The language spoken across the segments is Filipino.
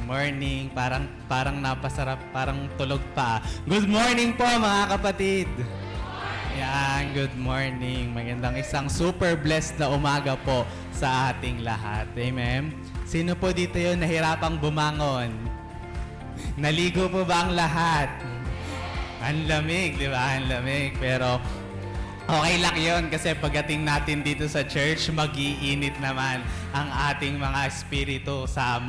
morning. Parang napasarap, parang tulog pa. Good morning po mga kapatid. Yan, good morning. Magandang isang super blessed na umaga po sa ating lahat. Amen. Sino po dito yun nahirapang bumangon? Naligo po ba ang lahat? Ang lamig, di ba? Ang lamig. Pero okay lang yun kasi pagdating natin dito sa church, mag-iinit naman ang ating mga espiritu sa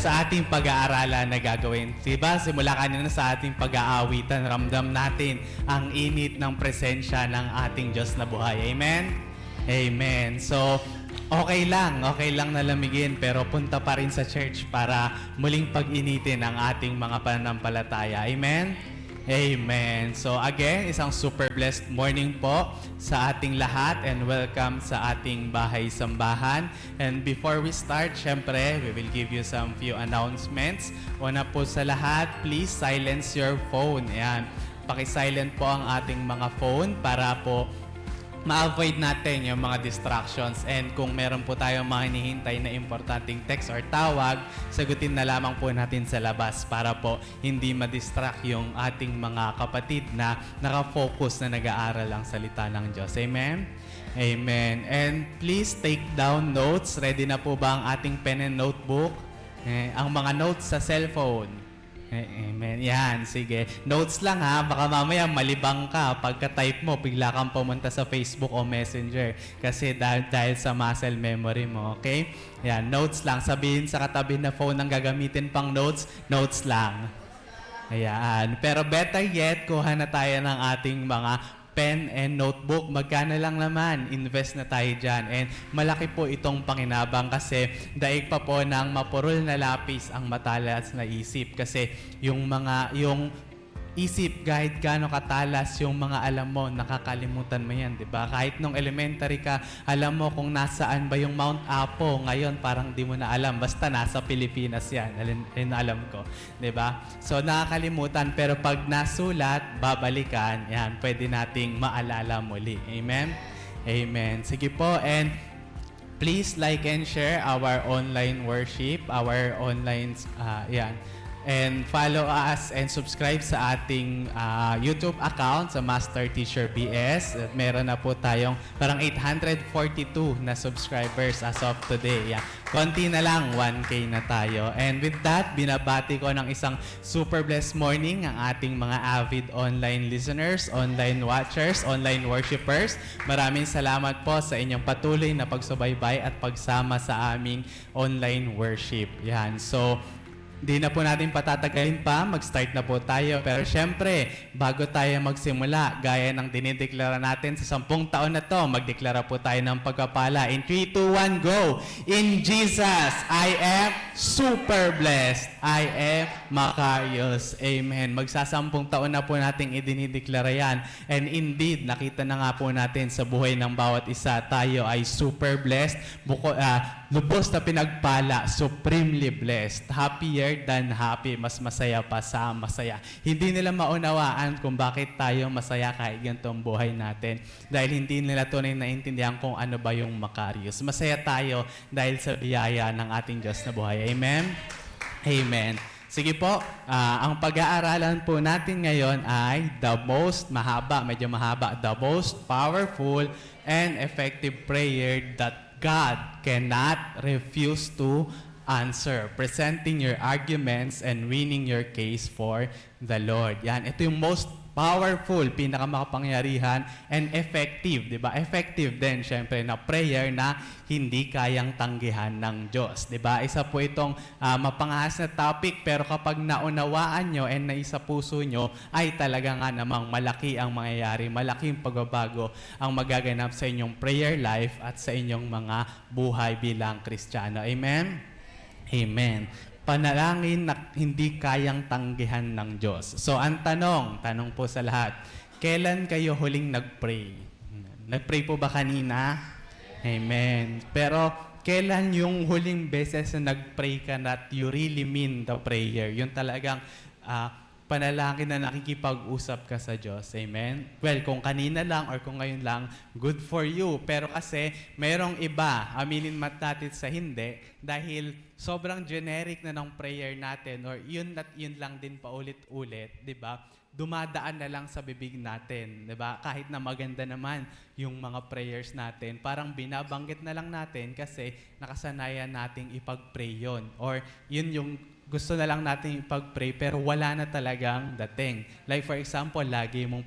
sa ating pag-aaralan na gagawin. Diba? Simula kanina sa ating pag-aawitan, ramdam natin ang init ng presensya ng ating Diyos na buhay. Amen? Amen. So, okay lang na lamigin pero punta pa rin sa church para muling pag-initin ang ating mga pananampalataya. Amen? Amen. So again, isang super blessed morning po sa ating lahat and welcome sa ating bahay-sambahan. And before we start, syempre, we will give you some few announcements. Una po sa lahat, please silence your phone. Ayan, paki-silent po ang ating mga phone para po ma-avoid natin yung mga distractions. And kung meron po tayong mga hinihintay na importanteng text or tawag, sagutin na lamang po natin sa labas para po hindi ma-distract yung ating mga kapatid na nakafocus na nag-aaral ang salita ng Diyos. Amen? Amen. And please take down notes. Ready na po ba ang ating pen and notebook? Ang mga notes sa cellphone. Amen. Yan, sige. Notes lang ha. Baka mamaya malibang ka. Pagka-type mo, bigla kang pumunta sa Facebook o Messenger. Kasi dahil sa muscle memory mo. Okay? Yan, notes lang. Sabihin sa katabi na phone ang gagamitin pang notes, notes lang. Ayan. Pero better yet, kuha na tayo ng ating mga pen and notebook. Magkano lang naman, invest na tayo dyan. And malaki po itong panginabang kasi daig pa po ng mapurol na lapis ang matalas na isip. Kasi yung isip, kahit gaano katalas yung mga alam mo, nakakalimutan mo yan, di ba? Kahit nung elementary ka, alam mo kung nasaan ba yung Mount Apo. Ngayon, parang di mo na alam. Basta nasa Pilipinas yan. Alam ko. Di ba? So, nakakalimutan. Pero pag nasulat, babalikan, yan, pwede nating maalala muli. Amen? Amen. Sige po. And please like and share our online worship, our online, yan. And follow us and subscribe sa ating YouTube account sa Master Teacher BS. At meron na po tayong parang 842 na subscribers as of today. Yeah. Konti na lang, 1K na tayo. And with that, binabati ko ng isang super blessed morning ang ating mga avid online listeners, online watchers, online worshipers. Maraming salamat po sa inyong patuloy na pagsubaybay at pagsama sa aming online worship. Yan. So, di na po natin patatagalin pa, mag-start na po tayo. Pero syempre, bago tayo magsimula, gaya ng dinideklara natin sa 10 taon na to, magdeklara po tayo ng pagpapala. In 3, 2, 1, go! In Jesus, I am super blessed. I am Macarius. Amen. Magsasampung taon na po nating idinideklara yan. And indeed, nakita na nga po natin sa buhay ng bawat isa, tayo ay super blessed. Lubos na pinagpala, supremely blessed. Happier than happy, mas masaya pa sa masaya. Hindi nila maunawaan kung bakit tayo masaya kahit ganitong buhay natin. Dahil hindi nila tunay naintindihan kung ano ba yung Macarius. Masaya tayo dahil sa biyaya ng ating Diyos na buhay. Amen? Amen. Sige po, ang pag-aaralan po natin ngayon ay the most mahaba, medyo mahaba, the most powerful and effective prayer that God cannot refuse to answer, presenting your arguments and winning your case for the Lord. Yan, ito yung most powerful, pinakamakapangyarihan, and effective, di ba? Effective din, syempre, na prayer na hindi kayang tanggihan ng Diyos, di ba? Isa po itong mapangahas na topic, pero kapag naunawaan nyo and naisa puso nyo, ay talaga nga namang malaki ang mangyayari, malaking pagbabago ang magaganap sa inyong prayer life at sa inyong mga buhay bilang Kristiyano. Amen? Amen. Panalangin na hindi kayang tanggihan ng Diyos. So, ang tanong po sa lahat, kailan kayo huling nag-pray? Nag-pray po ba kanina? Amen. Pero, kailan yung huling beses na nag-pray ka that you really mean the prayer? Yung talagang panalangin na nakikipag-usap ka sa Diyos. Amen? Well, kung kanina lang or kung ngayon lang, good for you. Pero kasi merong iba, aminin man natin sa hindi, dahil sobrang generic na ng prayer natin or yun at yun lang din paulit-ulit, di ba? Dumadaan na lang sa bibig natin, di ba? Kahit na maganda naman yung mga prayers natin, parang binabanggit na lang natin kasi nakasanayan nating ipag-pray yun. Or yun yung gusto na lang natin ipag-pray pero wala na talagang dating. Like for example, lagi mong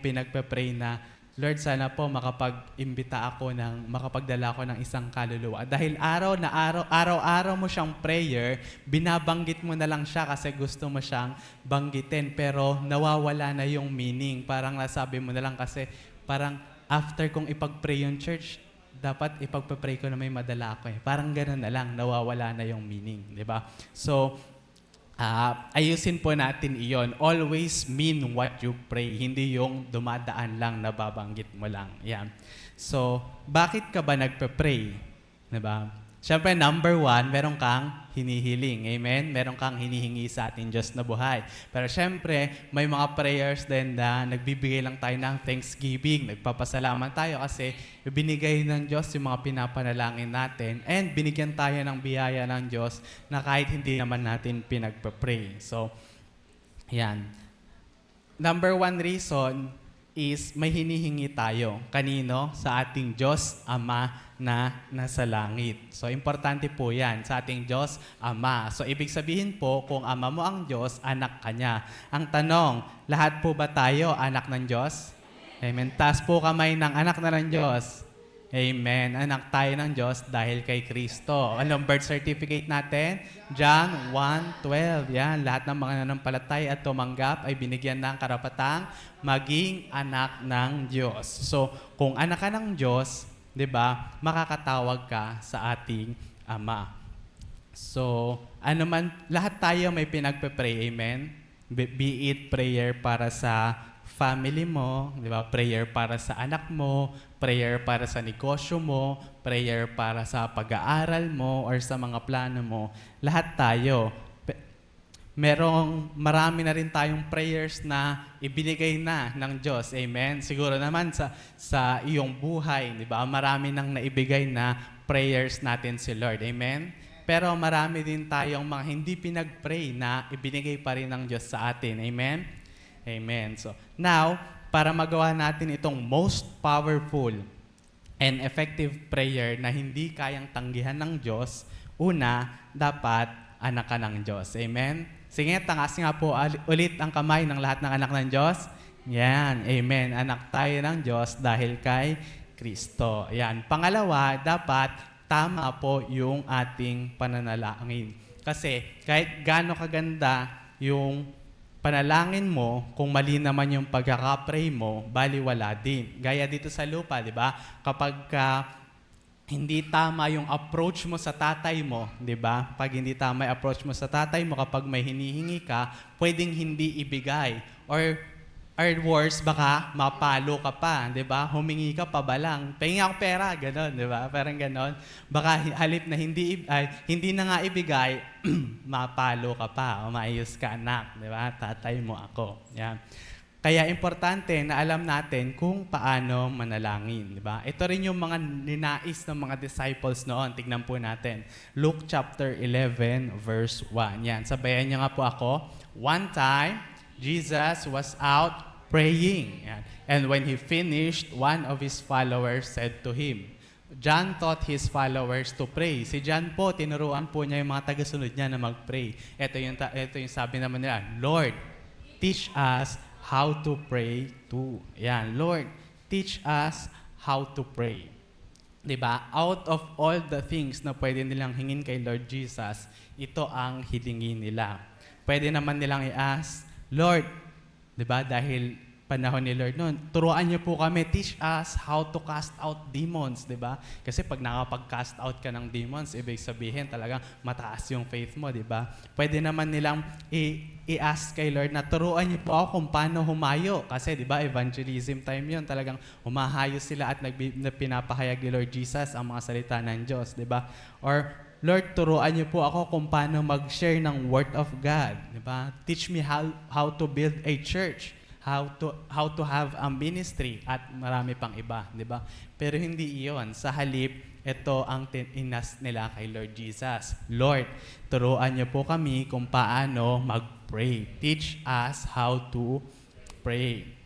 pinagpe-pray na, Lord, sana po makapagdala ako ng isang kaluluwa. Dahil araw-araw mo siyang prayer, binabanggit mo na lang siya kasi gusto mo siyang banggitin pero nawawala na yung meaning. Parang nasabi mo na lang kasi parang after kong ipag-pray yung church, dapat ipagpe-pray ko na may madala ako eh. Parang gano'n na lang, nawawala na yung meaning, di ba? So, ayusin po natin iyon. Always mean what you pray, hindi yung dumadaan lang, nababanggit mo lang. Yan. So, bakit ka ba nagpe-pray? Di ba? Siyempre, number one, meron kang hinihiling. Amen? Meron kang hinihingi sa ating Diyos na buhay. Pero siyempre, may mga prayers din na nagbibigay lang tayo ng thanksgiving. Nagpapasalamat tayo kasi binigay ng Diyos yung mga pinapanalangin natin and binigyan tayo ng biyaya ng Diyos na kahit hindi naman natin pinagpa-pray. So, yan. Number one reason is may hinihingi tayo. Kanino? Sa ating Diyos, Ama na nasa langit. So, importante po yan sa ating Diyos, Ama. So, ibig sabihin po, kung Ama mo ang Diyos, anak ka niya. Ang tanong, lahat po ba tayo anak ng Diyos? Amen. Taas po kamay ng anak na ng Diyos. Amen. Anak tayo ng Diyos dahil kay Kristo. Anong birth certificate natin? John 1:12. Yan. Lahat ng mga nanampalatay at tumanggap ay binigyan ng karapatang maging anak ng Diyos. So, kung anak ka ng Diyos, di ba, makakatawag ka sa ating Ama. So, lahat tayo may pinagpe-pray. Amen? Be it prayer para sa family mo, di ba? Prayer para sa anak mo, prayer para sa negosyo mo, prayer para sa pag-aaral mo or sa mga plano mo. Lahat tayo. Marami na rin tayong prayers na ibinigay na ng Diyos. Amen? Siguro naman sa iyong buhay, di ba? Marami nang naibigay na prayers natin si Lord. Amen? Pero marami din tayong mga hindi pinag-pray na ibinigay pa rin ng Diyos sa atin. Amen? Amen. So, now, para magawa natin itong most powerful and effective prayer na hindi kayang tanggihan ng Diyos, una, dapat anak ka ng Diyos. Amen? Sige, tangas nga po ulit ang kamay ng lahat ng anak ng Diyos. Yan. Amen. Anak tayo ng Diyos dahil kay Kristo. Yan. Pangalawa, dapat tama po yung ating pananalangin. Kasi kahit gaano kaganda yung panalangin mo, kung mali naman yung pagkaka-pray mo, baliwala din. Gaya dito sa lupa, di ba? Kapag hindi tama yung approach mo sa tatay mo, di ba? Pag hindi tama yung approach mo sa tatay mo, kapag may hinihingi ka, pwedeng hindi ibigay. Or worse, baka mapalo ka pa, di ba? Humingi ka pa ba lang? Pahingi ako pera, gano'n, di ba? Parang gano'n. Baka halip na hindi na nga ibigay, mapalo ka pa, o maayos ka anak, di ba? Tatay mo ako. Yan. Kaya importante na alam natin kung paano manalangin, di ba? Ito rin yung mga ninais ng mga disciples noon. Tignan po natin. Luke chapter 11 verse 1. Yan, sabayan niyo nga po ako. One time, Jesus was out praying. Yan. And when he finished, one of his followers said to him, John taught his followers to pray. Si John po, tinuruan po niya yung mga tagasunod niya na mag-pray. Ito yung sabi naman nila, Lord, teach us how to pray too. Yan, Lord, teach us how to pray. Diba? Out of all the things na pwede nilang hingin kay Lord Jesus, ito ang hilingin nila. Pwede naman nilang i-ask, Lord, diba? Dahil panahon ni Lord noon, turuan niyo po kami, teach us how to cast out demons, diba? Kasi pag nakapag-cast out ka ng demons, ibig sabihin talagang mataas yung faith mo, diba? Pwede naman nilang i-ask kay Lord na turuan niyo po ako kung paano humayo. Kasi diba, evangelism time yun, talagang humahayo sila at pinapahayag ni Lord Jesus ang mga salita ng Diyos, diba? Or Lord, turuan niyo po ako kung paano mag-share ng Word of God. Di ba? Teach me how to build a church, how to have a ministry, at marami pang iba. Di ba? Pero hindi iyon. Sa halip, ito ang inas nila kay Lord Jesus. Lord, turuan niyo po kami kung paano mag-pray. Teach us how to pray.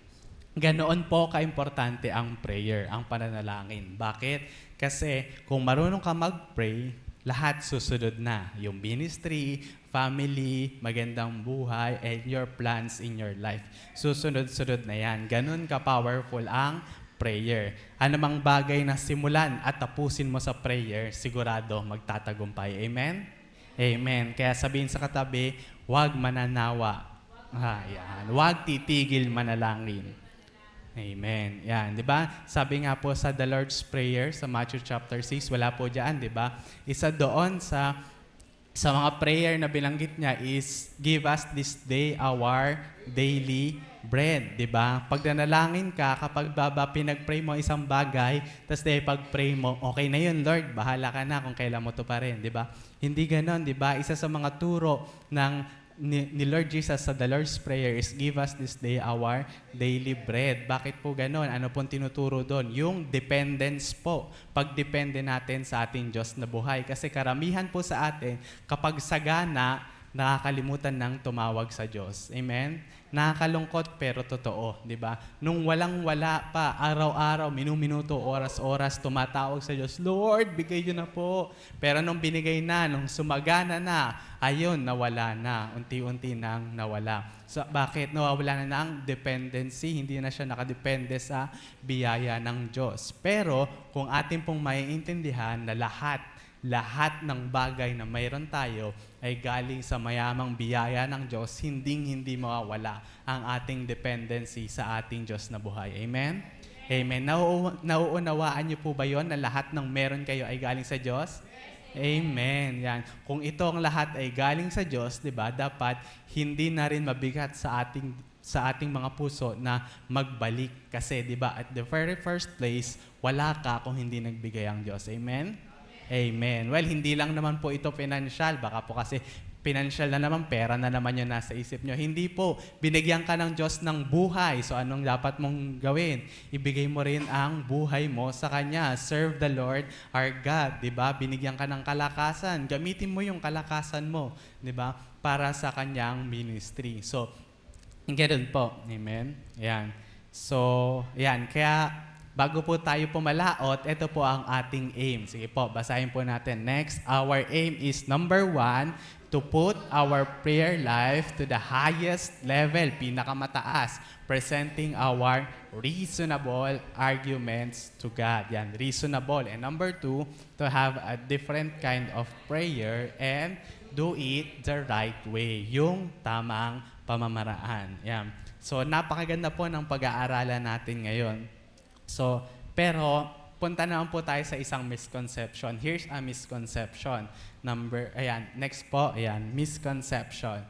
Ganoon po kaimportante ang prayer, ang pananalangin. Bakit? Kasi kung marunong ka mag-pray, lahat susunod na. Yung ministry, family, magandang buhay, and your plans in your life. Susunod-sunod na yan. Ganon ka-powerful ang prayer. Anumang bagay na simulan at tapusin mo sa prayer, sigurado magtatagumpay. Amen? Amen. Kaya sabihin sa katabi, huwag mananawa. Yan. Huwag titigil manalangin. Amen. Yan, 'di ba? Sabi nga po sa The Lord's Prayer sa Matthew chapter 6, wala po diyan, 'di ba? Isa doon sa mga prayer na binanggit niya is give us this day our daily bread, 'di ba? Pag nanalangin ka, kapag pinag-pray mo isang bagay, tapos pag-pray mo, okay na 'yun, Lord, bahala ka na kung kailan mo to pa rin, 'di ba? Hindi ganoon, 'di ba? Isa sa mga turo ng ni Lord Jesus sa The Lord's Prayer is give us this day our daily bread. Bakit po ganon? Ano pong tinuturo doon? Yung dependence po. Pagdepende natin sa ating Diyos na buhay. Kasi karamihan po sa atin, kapag sagana, nakakalimutan ng tumawag sa Diyos. Amen? Nakakalungkot pero totoo, di ba? Nung walang-wala pa, araw-araw, minuminuto, oras-oras, tumatawag sa Diyos, Lord, bigay niyo na po. Pero nung binigay na, nung sumagana na, ayun, nawala na. Unti-unti nang nawala. So, bakit? Nawawala na ang dependency. Hindi na siya nakadepende sa biyaya ng Diyos. Pero, kung atin pong maiintindihan na lahat ng bagay na mayroon tayo ay galing sa mayamang biyaya ng Diyos, hindi mawawala ang ating dependency sa ating Diyos na buhay. Amen? Amen. Nauunawaan niyo po ba yon na lahat ng meron kayo ay galing sa Diyos? Amen. Yan. Kung ito ang lahat ay galing sa Diyos, 'di ba? Dapat hindi na rin mabigat sa ating mga puso na magbalik kasi 'di ba? At the very first place, wala ka kung hindi nagbigay ang Diyos. Amen. Amen. Well, hindi lang naman po ito financial. Baka po kasi financial na naman, pera na naman yung nasa isip nyo. Hindi po. Binigyan ka ng Diyos ng buhay. So, anong dapat mong gawin? Ibigay mo rin ang buhay mo sa Kanya. Serve the Lord our God. Diba? Binigyan ka ng kalakasan. Gamitin mo yung kalakasan mo. Diba? Para sa Kanyang ministry. So, ganun po. Amen? Yan. So, yan. Kaya, bago po tayo pumalaot, ito po ang ating aim. Sige po, basahin po natin. Next, our aim is number 1, to put our prayer life to the highest level, pinakamataas, presenting our reasonable arguments to God. Yan, reasonable. And number 2, to have a different kind of prayer and do it the right way, yung tamang pamamaraan. Yan. So, napakaganda po ng pag-aaralan natin ngayon. So, pero punta naman po tayo sa isang misconception. Here's a misconception. Next po, misconception.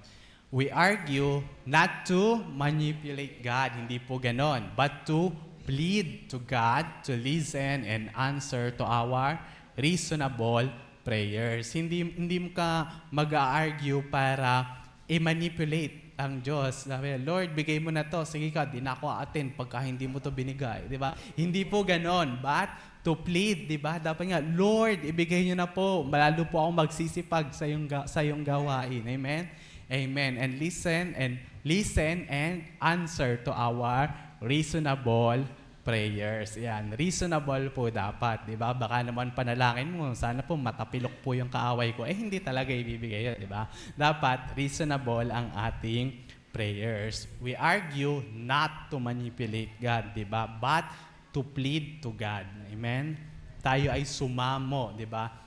We argue not to manipulate God, hindi po ganon, but to plead to God to listen and answer to our reasonable prayers. Hindi mo ka mag-argue para i-manipulate ang Diyos. Sabi, Lord, bigay mo na to. Sige ka, di na ako attend pagka hindi mo to binigay. Di ba? Hindi po ganon. But to plead, di ba? Dapat nga, Lord, ibigay niyo na po. Malalo po ako magsisipag sa iyong gawain. Amen? Amen. And listen and answer to our reasonable prayers. Yan. Reasonable po dapat. Di ba? Baka naman panalangin mo, sana po matapilok po yung kaaway ko. Hindi talaga ibibigay yun. Di ba? Dapat reasonable ang ating prayers. We argue not to manipulate God. Di ba? But to plead to God. Amen? Tayo ay sumamo. Di ba?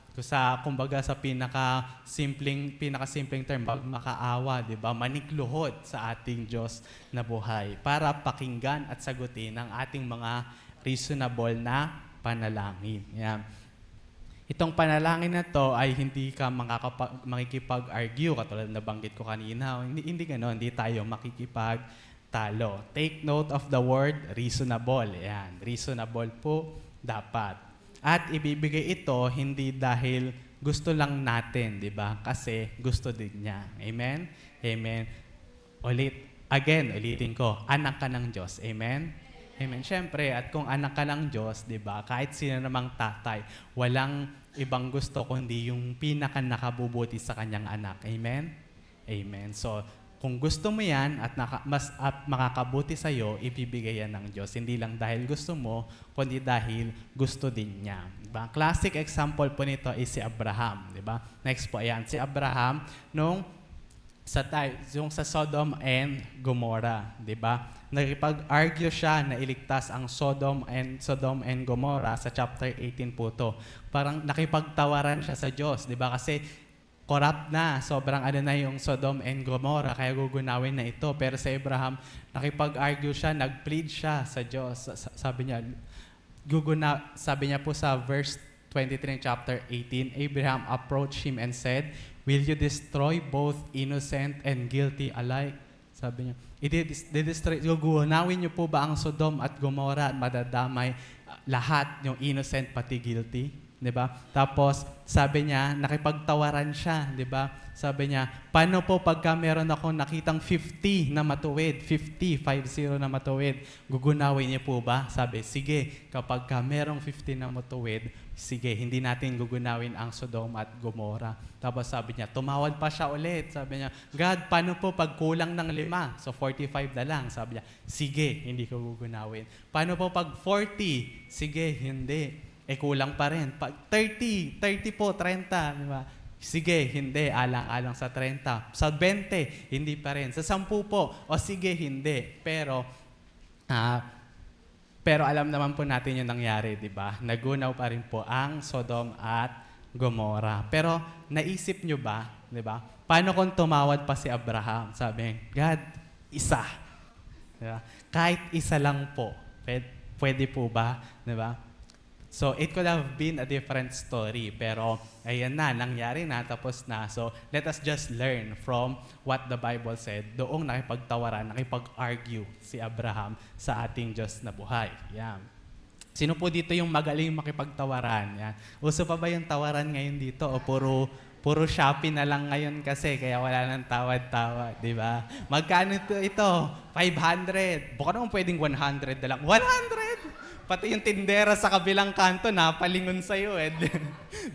Kumbaga sa pinaka-simpleng term, makaawa, di ba? Manikluhod sa ating Diyos na buhay para pakinggan at sagutin ang ating mga reasonable na panalangin. Yan. Itong panalangin na to ay hindi ka makikipag-argue, katulad na banggit ko kanina. Hindi gano'n, hindi tayo makikipagtalo. Take note of the word reasonable. Yan. Reasonable po dapat. At ibibigay ito hindi dahil gusto lang natin, di ba? Kasi gusto din niya. Amen? Amen. Ulitin ko, anak ka ng Diyos. Amen? Amen. Siyempre, at kung anak ka ng Diyos, di ba, kahit sino namang tatay, walang ibang gusto kundi yung pinaka-nakabubuti sa kanyang anak. Amen? Amen. So, kung gusto mo yan at makakabuti sa'yo, ibibigay yan ng Diyos. Hindi lang dahil gusto mo, kundi dahil gusto din niya. Diba? Classic example po nito is si Abraham. Diba? Next po, ayan. Si Abraham, yung sa Sodom and Gomorrah, 'di ba? Nakipag-argue siya na iligtas ang Sodom and Gomorrah sa chapter 18 po to. Parang nakipagtawaran siya sa Diyos, 'di ba? Kasi corrupt na, sobrang na yung Sodom and Gomorrah, kaya gugunawin na ito. Pero sa Abraham, nakipag-argue siya, nag-plead siya sa Diyos. Sabi niya po sa verse 23 in chapter 18, Abraham approached him and said, "Will you destroy both innocent and guilty alike?" Sabi niya, gugunawin niyo po ba ang Sodom at Gomorrah at madadamay lahat, yung innocent pati guilty? 'Di ba? Tapos sabi niya, nakipagtawaran siya, 'di ba? Sabi niya, paano po pagka meron akong nakitang 50 na matuwid, 50 na matuwid, gugunawin niyo po ba? Sabi, sige, kapag merong 50 na matuwid, sige, hindi natin gugunawin ang Sodom at Gomorrah. Tapos sabi niya, tumawad pa siya ulit. Sabi niya, God, paano po pag kulang ng 5? So 45 na lang. Sabi niya, sige, hindi ko gugunawin. Paano po pag 40? Sige, hindi. Kulang pa rin. Pag 30 po, 30, di ba? Sige, hindi. Alang-alang sa 30. Sa 20, hindi pa rin. Sa 10 po, sige, hindi. Pero alam naman po natin yung nangyari, di ba? Nagunaw pa rin po ang Sodom at Gomorrah. Pero naisip nyo ba, di ba? Paano kung tumawad pa si Abraham? Sabi, God, isa. Di ba? Kahit isa lang po. Pwede po ba? Di ba? So, it could have been a different story. Pero, ayan na, nangyari na, tapos na. So, let us just learn from what the Bible said. Doong nakipagtawaran, nakipag-argue si Abraham sa ating Diyos na buhay. Yan. Sino po dito yung magaling makipagtawaran? Yan. Uso pa ba yung tawaran ngayon dito? O puro Shopee na lang ngayon kasi, kaya wala nang tawad-tawad, di ba? Magkano ito? 500. Baka naman pwedeng 100 na lang. 100! Pati yung tindera sa kabilang kanto, napalingon sa'yo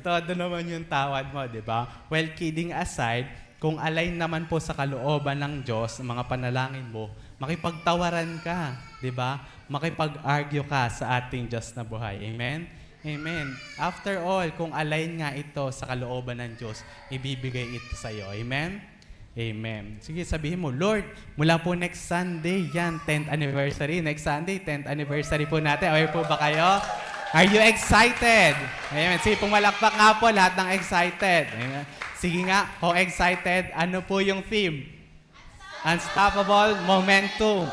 Todo naman yung tawad mo, di ba? Well, kidding aside, kung align naman po sa kalooban ng Diyos, mga panalangin mo, makipagtawaran ka, di ba? Makipag-argue ka sa ating Diyos na buhay. Amen? Amen. After all, kung align nga ito sa kalooban ng Diyos, ibibigay ito sa'yo. Amen? Amen. Sige, sabihin mo, Lord, mula po next Sunday, yan, 10th anniversary. Next Sunday, 10th anniversary po natin. Okay po ba kayo? Are you excited? Amen. Sige, pumalakpak nga po lahat ng excited. Amen. Sige nga, kung excited, ano po yung theme? Unstoppable Momentum.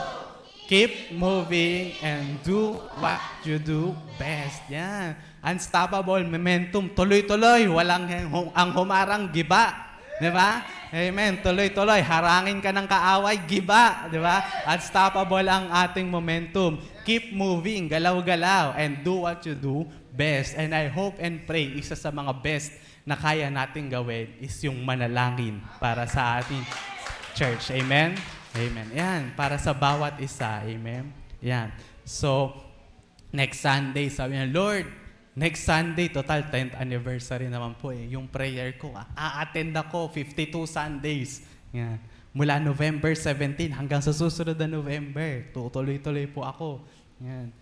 Keep moving and do what you do best. Yan. Unstoppable Momentum. Tuloy-tuloy. Walang ang humarang giba. Di ba? Amen. Tuloy-tuloy. Harangin ka ng kaaway, giba. Di ba? Unstoppable ang ating momentum. Keep moving, galaw-galaw, and do what you do best. And I hope and pray, isa sa mga best na kaya natin gawin is yung manalangin para sa ating church. Amen? Amen. Yan. Para sa bawat isa. Amen? Yan. So, next Sunday, sabi niya, Lord, next Sunday, total 10th anniversary naman po Yung prayer ko, a-attend ako 52 Sundays. Yan. Mula November 17 hanggang sa susunod na November. Tutuloy-tuloy po ako. Yan.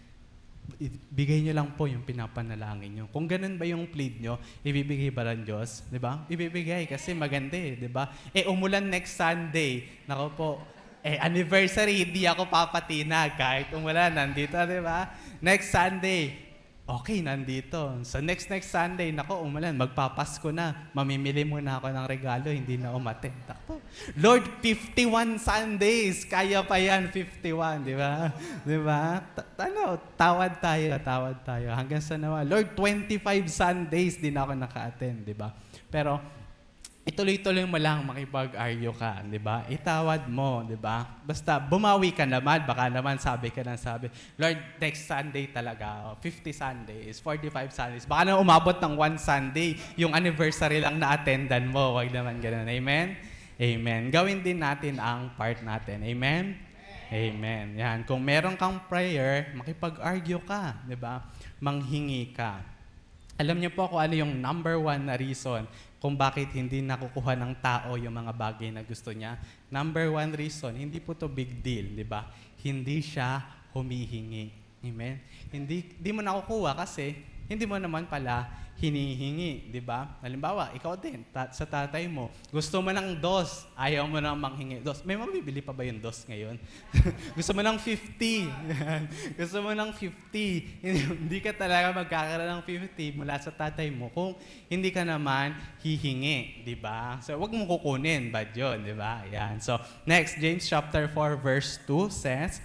Bigay niyo lang po yung pinapanalangin niyo. Kung ganun ba yung plead niyo, ibibigay ba ng Diyos? Di ba? Ibibigay kasi maganda di ba? Umulan next Sunday. Nako po, anniversary, hindi ako papatinag. Kahit umulan, nandito, di ba? Next Sunday, okay, nandito. So next Sunday, nako, umulan, magpapasko na. Mamimili muna ako ng regalo, hindi na umattend. Ako, Lord, 51 Sundays, kaya pa yan, 51, di ba? Di ba? Tawad tayo. Hanggang sa naman, Lord, 25 Sundays, di na ako naka-attend, di ba? Pero, ituloy-tuloy mo lang makipag-argue ka, di ba? Itawad mo, di ba? Basta bumawi ka naman, baka naman sabi ka ng sabi, Lord, next Sunday talaga, 50 Sundays, 45 Sundays, baka na umabot ng 1 Sunday, yung anniversary lang na-attendan mo, wag naman ganun. Amen? Amen. Gawin din natin ang part natin. Amen? Amen. Yan. Kung meron kang prayer, makipag-argue ka, di ba? Manghingi ka. Alam niyo po kung ano yung number 1 na reason kung bakit hindi nakukuha ng tao yung mga bagay na gusto niya. Number 1 reason, hindi po to big deal, di ba? Hindi siya humihingi. Amen? Hindi mo nakukuha kasi hindi mo naman pala hinihingi, di ba? Halimbawa, ikaw din, sa tatay mo, gusto mo ng dos, ayaw mo nang manghingi dos. May mabibili pa ba yung dos ngayon? Gusto mo ng 50. Gusto mo ng 50. Hindi ka talaga magkakaroon ng 50 mula sa tatay mo kung hindi ka naman hihingi, di ba? So, wag mo kukunin, bad yun, di ba? Yan. So, next, James chapter 4, verse 2 says,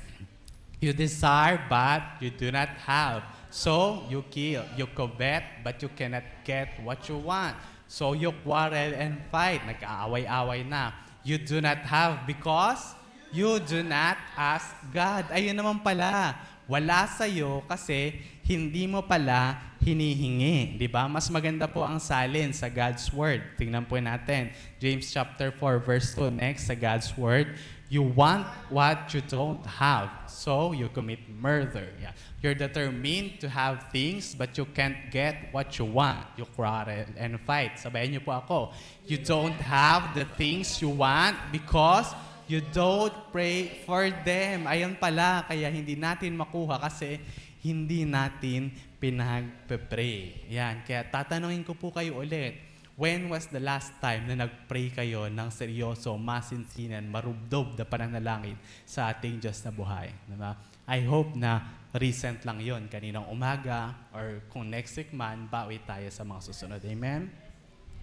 "You desire, but you do not have. So you kill, you covet, but you cannot get what you want. So you quarrel and fight." Nag-aaway-away na. You do not have because you do not ask God. Ayun naman pala. Wala sa'yo kasi hindi mo pala hinihingi. Di ba? Mas maganda po ang salin sa God's Word. Tingnan po natin. James chapter 4 verse 2 next sa God's Word. You want what you don't have, so you commit murder. Yeah. You're determined to have things, but you can't get what you want. You quarrel and fight. Sabayan niyo po ako. You don't have the things you want because you don't pray for them. Ayun pala, kaya hindi natin makuha kasi hindi natin pinag-pray. Yan. Kaya tatanungin ko po kayo ulit. When was the last time na nag-pray kayo ng seryoso, masinsinan, marubdob na pananalangin sa ating Diyos na buhay? Diba? I hope na recent lang yon, kaninang umaga, or kung next week man, bawi tayo sa mga susunod. Amen?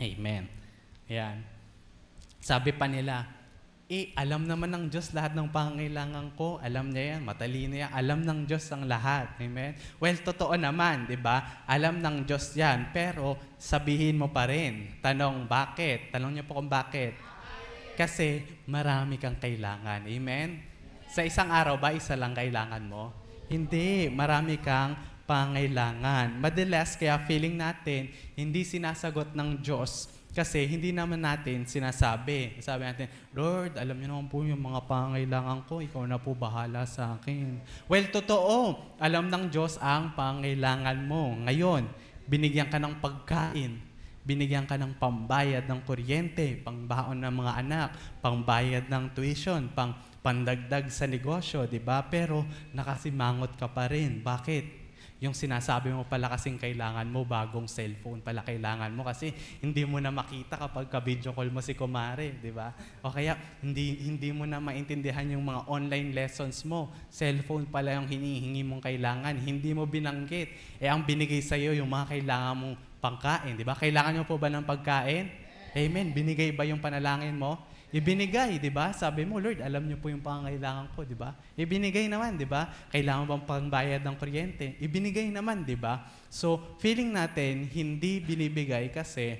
Amen. Yan. Sabi pa nila, alam naman ng Diyos lahat ng pangangailangan ko. Alam niya yan, matalino yan. Alam ng Diyos ang lahat. Amen? Well, totoo naman, di ba? Alam ng Diyos yan. Pero sabihin mo pa rin. Tanong, bakit? Tanong niyo po kung bakit. Kasi marami kang kailangan. Amen? Sa isang araw ba, isa lang kailangan mo? Hindi. Marami kang pangailangan. Madalas, kaya feeling natin, hindi sinasagot ng Diyos kasi hindi naman natin sinasabi. Sabi natin, Lord, alam niyo naman po yung mga pangailangan ko. Ikaw na po bahala sa akin. Well, totoo. Alam ng Diyos ang pangailangan mo. Ngayon, binigyan ka ng pagkain. Binigyan ka ng pambayad ng kuryente, pangbaon ng mga anak, pangbayad ng tuition, pandagdag sa negosyo, di ba? Pero nakasimangot ka pa rin. Bakit? Yung sinasabi mo pala kasing kailangan mo, bagong cellphone pala kailangan mo kasi hindi mo na makita kapag ka-video call mo si Kumare, di ba? O kaya hindi mo na maintindihan yung mga online lessons mo. Cellphone pala yung hinihingi mong kailangan, hindi mo binanggit. Ang binigay sa'yo yung mga kailangan mong pangkain, di ba? Kailangan mo po ba ng pagkain? Amen. Binigay ba yung panalangin mo? Ibinigay, di ba? Sabi mo, Lord, alam niyo po yung pangangailangan ko, di ba? Ibinigay naman, di ba? Kailangan bang pangbayad ng kuryente? Ibinigay naman, di ba? So, feeling natin, hindi binibigay kasi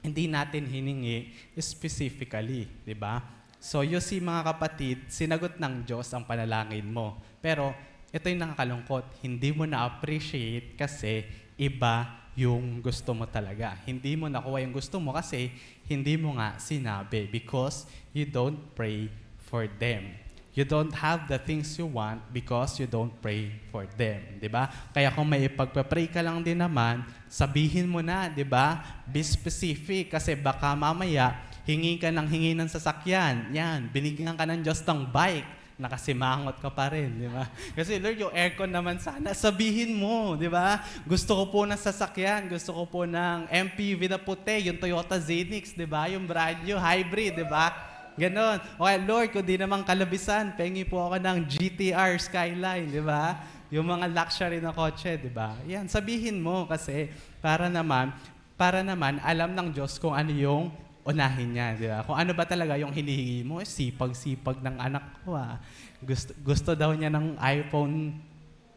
hindi natin hiningi specifically, di ba? So, you see, mga kapatid, sinagot ng Diyos ang panalangin mo. Pero, ito yung nakakalungkot. Hindi mo na-appreciate kasi iba yung gusto mo talaga. Hindi mo nakuha yung gusto mo kasi hindi mo nga sinabi because you don't pray for them. You don't have the things you want because you don't pray for them. Diba? Kaya kung may ipagpa-pray ka lang din naman, sabihin mo na, diba? Be specific kasi baka mamaya hingi ka ng sasakyan. Yan, binigyan ka ng Diyos ng bike. Nakasimangot ka pa rin, di ba? Kasi Lord, yung aircon naman sana, sabihin mo, di ba? Gusto ko po ng sasakyan, gusto ko po ng MPV na puti, yung Toyota Zenix, di ba? Yung brand new, hybrid, di ba? Ganon. Okay, Lord, kung di naman kalabisan, pengi po ako ng GTR Skyline, di ba? Yung mga luxury na kotse, di ba? Yan, sabihin mo kasi para naman alam ng Diyos kung ano yung unahin niya, di ba? Kung ano ba talaga yung hinihingi mo, sipag-sipag ng anak ko, ah. Gusto daw niya ng iPhone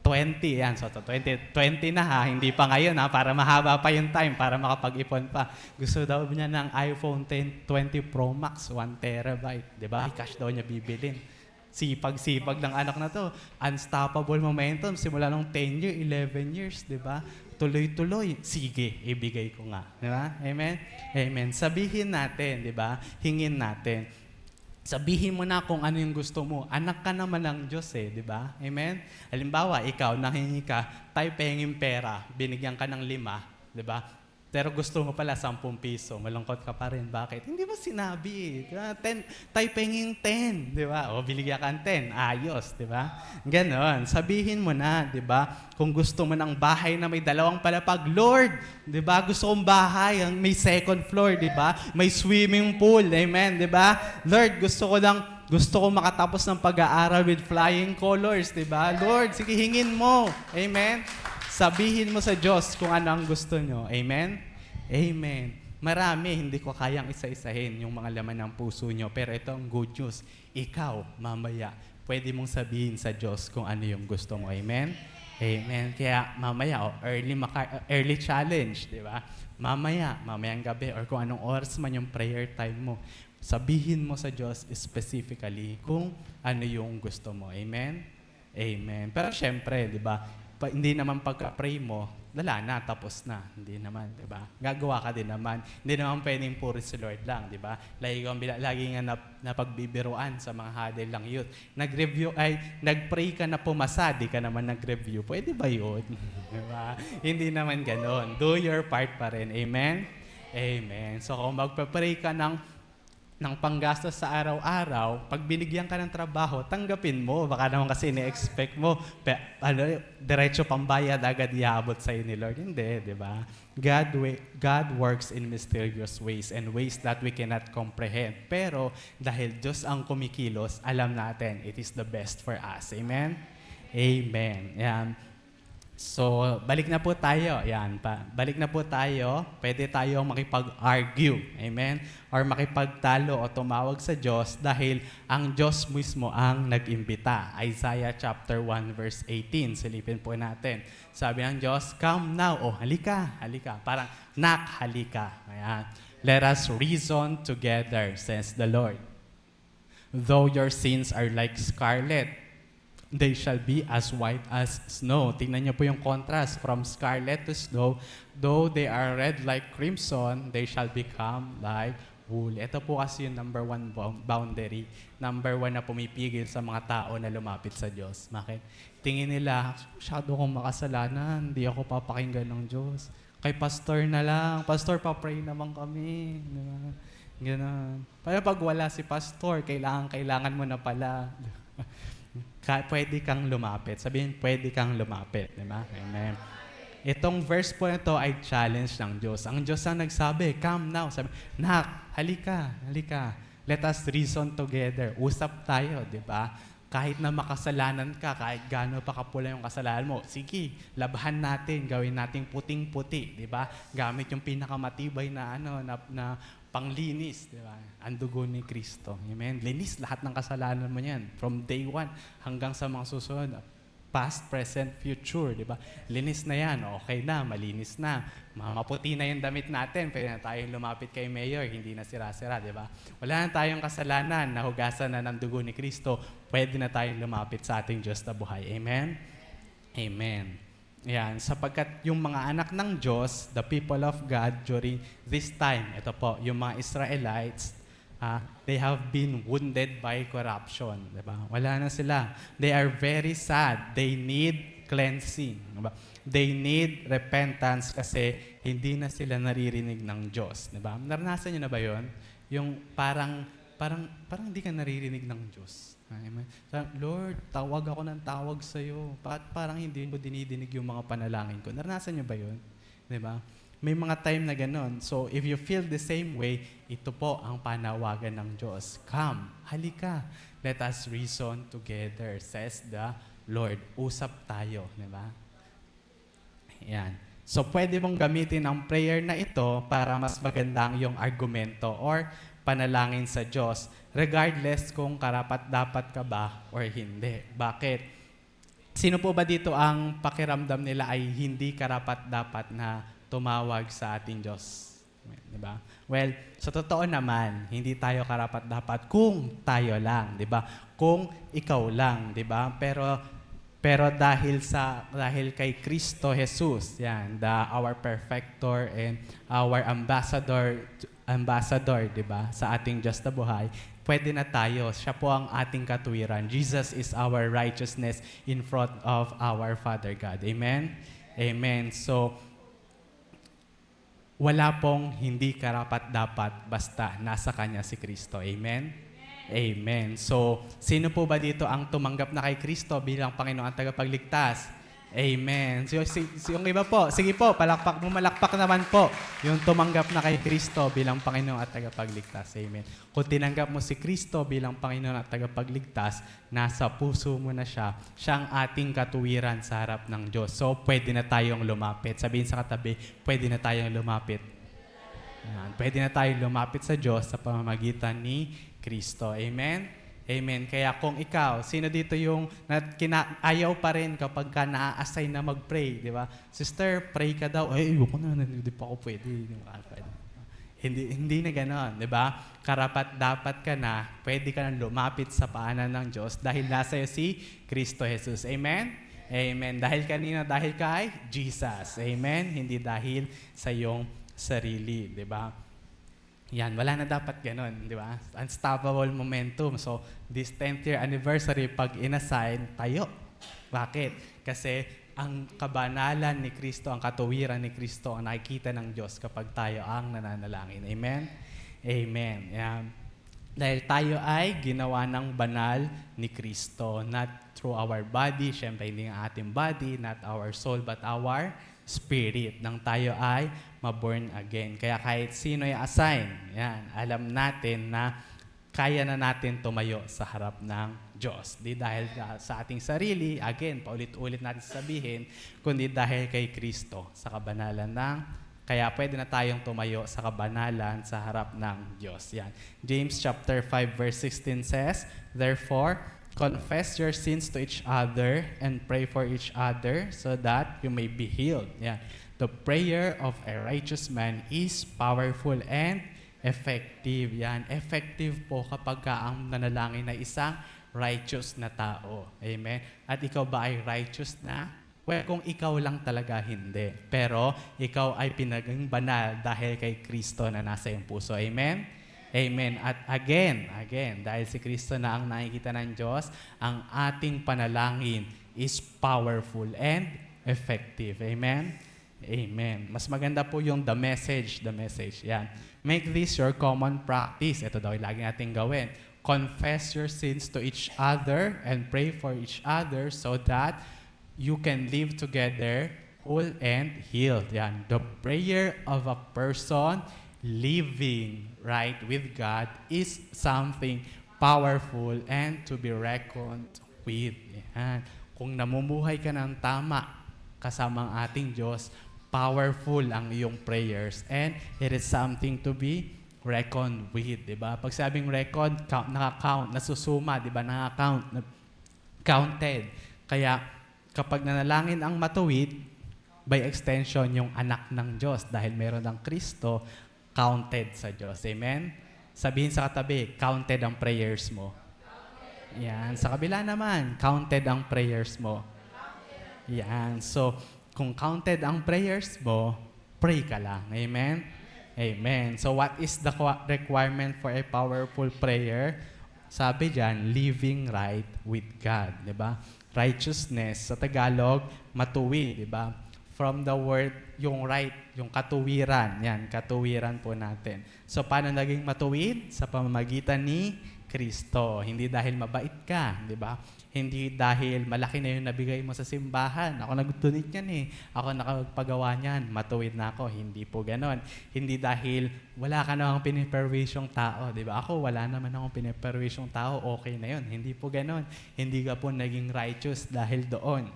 20, yan. So, 20 na ha, hindi pa ngayon ha, para mahaba pa yung time, para makapag-ipon pa. Gusto daw niya ng iPhone 20 Pro Max, 1 terabyte. Diba? Cash daw niya bibilin. Sipag-sipag ng anak na to. Unstoppable momentum, simula nung 10 years, 11 years, diba? Tuloy-tuloy. Sige, ibigay ko nga. Diba? Amen? Amen. Sabihin natin, diba? Hingin natin. Sabihin mo na kung ano yung gusto mo. Anak ka naman ng Diyos di ba? Amen? Halimbawa, ikaw, nanghingi ka, tayo pahingin pera, binigyan ka ng 5, di ba? Pero gusto mo pala 10 piso, malungkot ka pa rin. Bakit? Hindi mo sinabi. Di ba? 10, tayo pahingin 10, di ba? O, binigyan ka ng 10, ayos, di ba? Ganon. Sabihin mo na, di ba? Kung gusto mo ng bahay na may 2 palapag, Lord, di ba? Gusto kong bahay, may 2nd floor, di ba? May swimming pool, amen, di ba? Lord, gusto ko makatapos ng pag-aaral with flying colors, di ba? Lord, sige, hingin mo, amen? Sabihin mo sa Diyos kung ano ang gusto nyo, amen? Amen. Marami, hindi ko kayang isa-isahin yung mga laman ng puso nyo, pero ito ang good news. Ikaw, mamaya, pwede mong sabihin sa Diyos kung ano yung gusto mo, amen? Amen. Kaya mamaya, early challenge, di ba? Mamayang gabi, or kung anong oras man yung prayer time mo, sabihin mo sa Diyos specifically kung ano yung gusto mo. Amen? Amen. Pero syempre, di ba, hindi naman pagka-pray mo, wala na, tapos na. Hindi naman, di ba? Gagawa ka din naman. Hindi naman pwedeng puri si Lord lang, di ba? Lagi nga napagbibiruan sa mga huddle lang youth. Nag-pray ka na pumasa, di ka naman nag-review. Pwede ba yun? Di ba? Hindi naman ganon. Do your part pa rin. Amen? Amen. So kung magpa-pray ka ng panggastos sa araw-araw, pag binigyan ka ng trabaho, tanggapin mo. Baka naman kasi ni-expect mo, diretso pambayad agad iabot sa'yo ni Lord. Hindi, di ba? God works in mysterious ways and ways that we cannot comprehend. Pero dahil Diyos ang kumikilos, alam natin, it is the best for us. Amen? Amen. Yan. So, balik na po tayo. Yan pa. Balik na po tayo. Pwede tayong makipag-argue. Amen? Or makipagtalo o tumawag sa Diyos dahil ang Diyos mismo ang nag-imbita. Isaiah chapter 1 verse 18. Silipin po natin. Sabi ng Diyos, come now. O, halika. Parang, halika. Ayan. Let us reason together, says the Lord. Though your sins are like scarlet, they shall be as white as snow. Tingnan niyo po yung contrast from scarlet to snow. Though they are red like crimson, they shall become like wool. Ito po kasi yung number 1 boundary. Number 1 na pumipigil sa mga tao na lumapit sa Diyos. Bakit? Tingin nila, masyado kong makasalanan, hindi ako papakinggan ng Diyos. Kay pastor na lang. Pastor, pa-pray naman kami. Diba? Ganun. Pero pag wala si pastor, kailangan mo na pala. Pwede kang lumapit. Sabihin, pwede kang lumapit. Diba? Amen. Itong verse po na ito ay challenge ng Diyos. Ang Diyos ang nagsabi, come now. Sabi, halika. Let us reason together. Usap tayo, di ba? Kahit na makasalanan ka, kahit gaano pa kapula yung kasalanan mo, sige, labahan natin, gawin nating puting-puti, di ba? Gamit yung pinakamatibay na na panglinis, di ba? Ang dugo ni Kristo. Amen. Linis lahat ng kasalanan mo niyan. From day 1 hanggang sa mga susunod. Past, present, future, di ba? Linis na yan. Okay na, malinis na. Maputi na yung damit natin. Pwede na tayong lumapit kay Mayor. Hindi na sira-sira, di ba? Wala na tayong kasalanan. Nahugasan na ng dugo ni Kristo. Pwede na tayong lumapit sa ating Diyos na buhay. Amen? Amen. Yan, sapagkat yung mga anak ng Diyos, the people of God during this time, ito po, yung mga Israelites, they have been wounded by corruption. Diba? Wala na sila. They are very sad. They need cleansing. Diba? They need repentance kasi hindi na sila naririnig ng Diyos. Diba? Naranasan nyo na ba yun? Yung parang hindi ka naririnig ng Diyos. Amen. Lord, tawag ako ng tawag sa'yo. Parang hindi mo dinidinig yung mga panalangin ko. Naranasan nyo ba yun? Diba? May mga time na ganon. So, if you feel the same way, ito po ang panawagan ng Diyos. Come, halika. Let us reason together, says the Lord. Usap tayo. Diba? Yan. So, pwede mong gamitin ang prayer na ito para mas magandang yung argumento or panalangin sa Diyos, regardless kung karapat-dapat ka ba or hindi. Bakit? Sino po ba dito ang pakiramdam nila ay hindi karapat-dapat na tumawag sa ating Diyos? Di ba? Well, sa totoo naman, hindi tayo karapat-dapat kung tayo lang, di ba? Kung ikaw lang, di ba? Pero dahil kay Kristo Jesus, yan, our perfecter and our ambassador, di ba? Sa ating Diyos na buhay, pwede na tayo. Siya po ang ating katuwiran. Jesus is our righteousness in front of our Father God. Amen? Amen. So, wala pong hindi karapat-dapat basta nasa Kanya si Kristo. Amen? Amen. So, sino po ba dito ang tumanggap na kay Kristo bilang Panginoon at tagapagligtas? Amen. So, yung iba po, sige po, malakpak naman po yung tumanggap na kay Kristo bilang Panginoon at tagapagligtas. Amen. Kung tinanggap mo si Kristo bilang Panginoon at tagapagligtas, nasa puso mo na siya. Siya ang ating katuwiran sa harap ng Diyos. So, pwede na tayong lumapit. Sabihin sa katabi, pwede na tayong lumapit. Ayan. Pwede na tayong lumapit sa Diyos sa pamamagitan ni Kristo. Amen? Amen. Kaya kung ikaw, sino dito yung ayaw pa rin kapag ka na-assign na mag-pray, di ba? Sister, pray ka daw. Ay, ayoko na, hindi pa ako pwede. Hindi na gano'n, di ba? Karapat-dapat ka na, pwede ka na lumapit sa paanan ng Diyos dahil nasa iyo si Kristo Jesus. Amen? Amen. Dahil kanina, dahil kay Jesus. Amen? Hindi dahil sa iyong sarili, di ba? Yan, wala na dapat ganun, di ba? Unstoppable momentum. So, this 10th year anniversary, pag inassign, tayo. Bakit? Kasi ang kabanalan ni Kristo, ang katuwiran ni Kristo, ang nakikita ng Diyos kapag tayo ang nananalangin. Amen? Amen. Yan. Dahil tayo ay ginawa ng banal ni Kristo, not through our body, syempre hindi ang ating body, not our soul, but our spirit. Nang tayo ay ma-born again. Kaya kahit sino ay assign, yan, alam natin na kaya na natin tumayo sa harap ng Diyos. Di dahil sa ating sarili, again, paulit-ulit natin sabihin, kundi dahil kay Kristo sa kabanalan ng, kaya pwede na tayong tumayo sa kabanalan sa harap ng Diyos. Yan. James chapter 5 verse 16 says, "Therefore, confess your sins to each other and pray for each other so that you may be healed." Yan. The prayer of a righteous man is powerful and effective. Yan. Effective po kapag ang nanalangin na isang righteous na tao. Amen? At ikaw ba ay righteous na? Well, kung ikaw lang talaga, hindi. Pero ikaw ay pinaging banal dahil kay Kristo na nasa iyong puso. Amen? Amen. At again, dahil si Kristo na ang nakikita ng Diyos, ang ating panalangin is powerful and effective. Amen? Amen. Mas maganda po yung the message. Yan. Make this your common practice. Ito daw yung lagi natin gawin. Confess your sins to each other and pray for each other so that you can live together whole and healed. Yan. The prayer of a person living right with God is something powerful and to be reckoned with. Yan. Kung namumuhay ka ng tama kasama ang ating Diyos, powerful ang iyong prayers and it is something to be reckoned with, di ba? Pag sabing record, naka-count, nasusuma, di ba? Naka-count, counted. Kaya kapag nanalangin ang matuwid, by extension yung anak ng Diyos dahil meron ng Kristo, counted sa Diyos. Amen? Sabihin sa katabi, counted ang prayers mo. Yan. Sa kabila naman, counted ang prayers mo. Yan. So, kung counted ang prayers mo, pray ka lang. Amen? Amen. So what is the requirement for a powerful prayer? Sabi dyan, living right with God. Diba? Righteousness, sa Tagalog, matuwid. Diba? From the word, yung right, yung katuwiran. Yan, katuwiran po natin. So paano naging matuwid? Sa pamamagitan ni Kristo. Hindi dahil mabait ka. Diba? Hindi dahil malaki na yung nabigay mo sa simbahan. Ako nag-donate yan eh. Ako nakapagawa niyan. Matuwid na ako. Hindi po ganon. Hindi dahil wala ka namang piniperwisyong tao. Diba? Ako, wala naman akong piniperwisyong tao. Okay na yun. Hindi po ganon. Hindi ka po naging righteous dahil doon.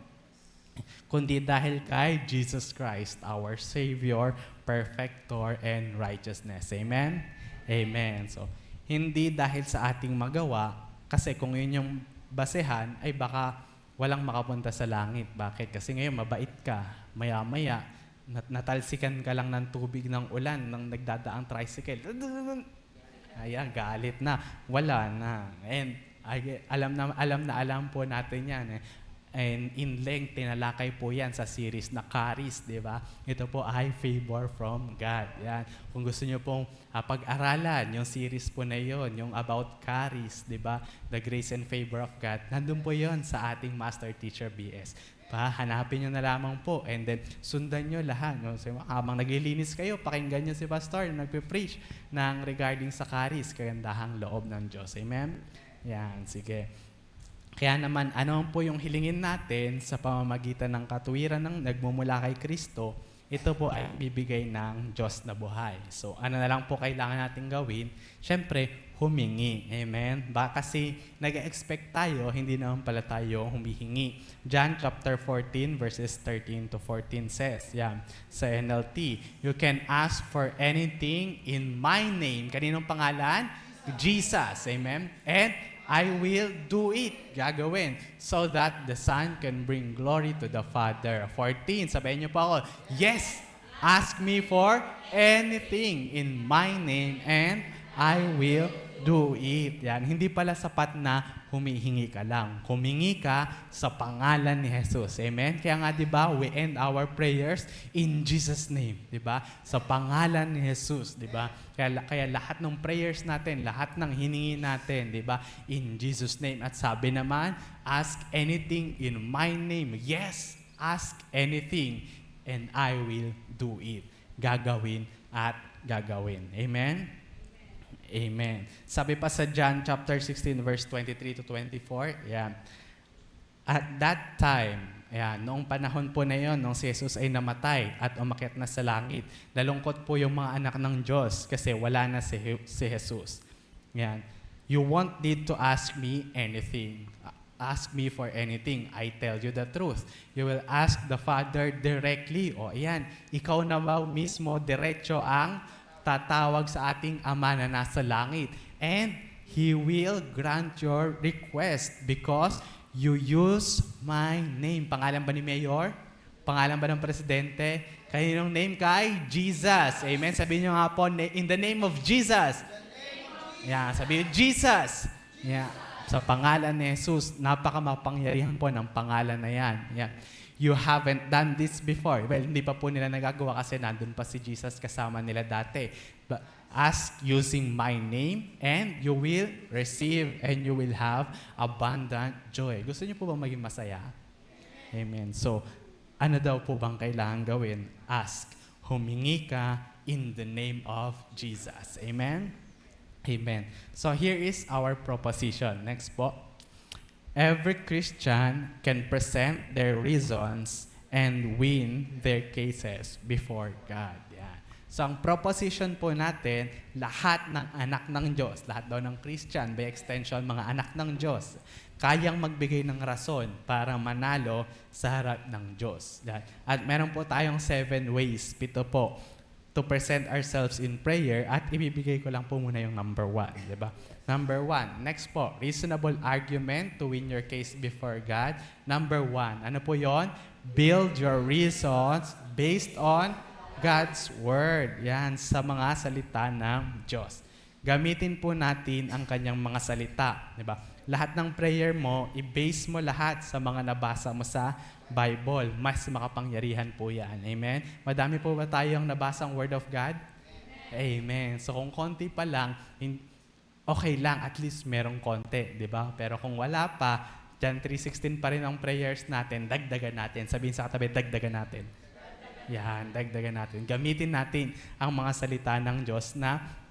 Kundi dahil kay Jesus Christ, our Savior, Perfector, and Righteousness. Amen? Amen. So, hindi dahil sa ating magawa, kasi kung yun yung basehan, ay baka walang makapunta sa langit. Bakit? Kasi ngayon mabait ka, maya-maya, natalsikan ka lang ng tubig ng ulan nang nagdadaang tricycle. Ayan, galit na. Wala na. And alam po natin yan. And in length, tinalakay po yan sa series na Charis, di ba? Ito po ay favor from God. Yan. Kung gusto nyo pong pag-aralan, yung series po na yon, yung about Charis, di ba? The grace and favor of God. Nandun po yon sa ating Master Teacher BS. Hanapin nyo na lamang po and then sundan nyo lahat. No? So, habang naglilinis kayo, pakinggan nyo si Pastor na nagpe-preach ng regarding sa Charis, kagandahang loob ng Diyos. Amen? Yan, sige. Kaya naman, ano po yung hilingin natin sa pamamagitan ng katuwiran ng nagmumula kay Kristo, ito po ay bibigay ng Diyos na buhay. So, ano na lang po kailangan natin gawin? Siyempre, humingi. Amen? Kasi nag-expect tayo, hindi naman pala tayo humihingi. John chapter 14 verses 13 to 14 says, yan, sa NLT, you can ask for anything in my name. Kaninong pangalan? Jesus. Amen? And I will do it. Gagawin. So that the Son can bring glory to the Father. 14. Sabihin niyo po ako, yes, ask me for anything in my name and I will do it. Yan. Hindi pala sapat na humihingi ka lang. Humingi ka sa pangalan ni Jesus. Amen? Kaya nga, di ba, we end our prayers in Jesus' name. Di ba? Sa pangalan ni Jesus. Di ba? Kaya lahat ng prayers natin, lahat ng hiningi natin, di ba? In Jesus' name. At sabi naman, ask anything in my name. Yes, ask anything and I will do it. Gagawin at gagawin. Amen? Amen. Sabi pa sa John chapter 16 verse 23 to 24, yan. At that time, yan, noong panahon po na yon, nung si Jesus ay namatay at umakyat na sa langit, nalungkot po yung mga anak ng Diyos kasi wala na si Jesus. Yan. You won't need to ask me anything. Ask me for anything. I tell you the truth. You will ask the Father directly. O ayan, ikaw na ba mismo diretso ang tatawag sa ating Ama na nasa langit. And He will grant your request because you use my name. Pangalan ba ni Mayor? Pangalan ba ng Presidente? Kaninong name kay? Jesus. Amen. Sabihin nyo nga po, in the name of Jesus. Yeah, sabihin, Jesus. Yeah. Sa pangalan ni Jesus, napakamapangyarihan po ng pangalan na yan. Yeah. You haven't done this before. Well, hindi pa po nila nagagawa kasi nandun pa si Jesus kasama nila dati. But ask using my name and you will receive and you will have abundant joy. Gusto niyo po ba maging masaya? Amen. So, ano daw po bang kailangan gawin? Ask. Humingi ka in the name of Jesus. Amen? Amen. So, here is our proposition. Next po. Every Christian can present their reasons and win their cases before God. Yeah. So ang proposition po natin, lahat ng anak ng Diyos, lahat daw ng Christian, by extension mga anak ng Diyos, kayang magbigay ng rason para manalo sa harap ng Diyos. Yeah. At meron po tayong 7 ways, 7 po, to present ourselves in prayer at ibibigay ko lang po muna yung number 1, di ba? Number 1, next po, reasonable argument to win your case before God. Number 1, ano po yon? Build your reasons based on God's Word. Yan, sa mga salita ng Diyos. Gamitin po natin ang kanyang mga salita, di ba? Lahat ng prayer mo, i-base mo lahat sa mga nabasa mo sa Bible. Mas makapangyarihan po yan. Amen? Madami po ba tayong nabasang Word of God? Amen. So kung konti pa lang, okay lang, at least merong konti, di ba? Pero kung wala pa, John 3:16 pa rin ang prayers natin, dagdagan natin. Sabihin sa katabi, dagdagan natin. Yan, dagdagan natin. Gamitin natin ang mga salita ng Diyos na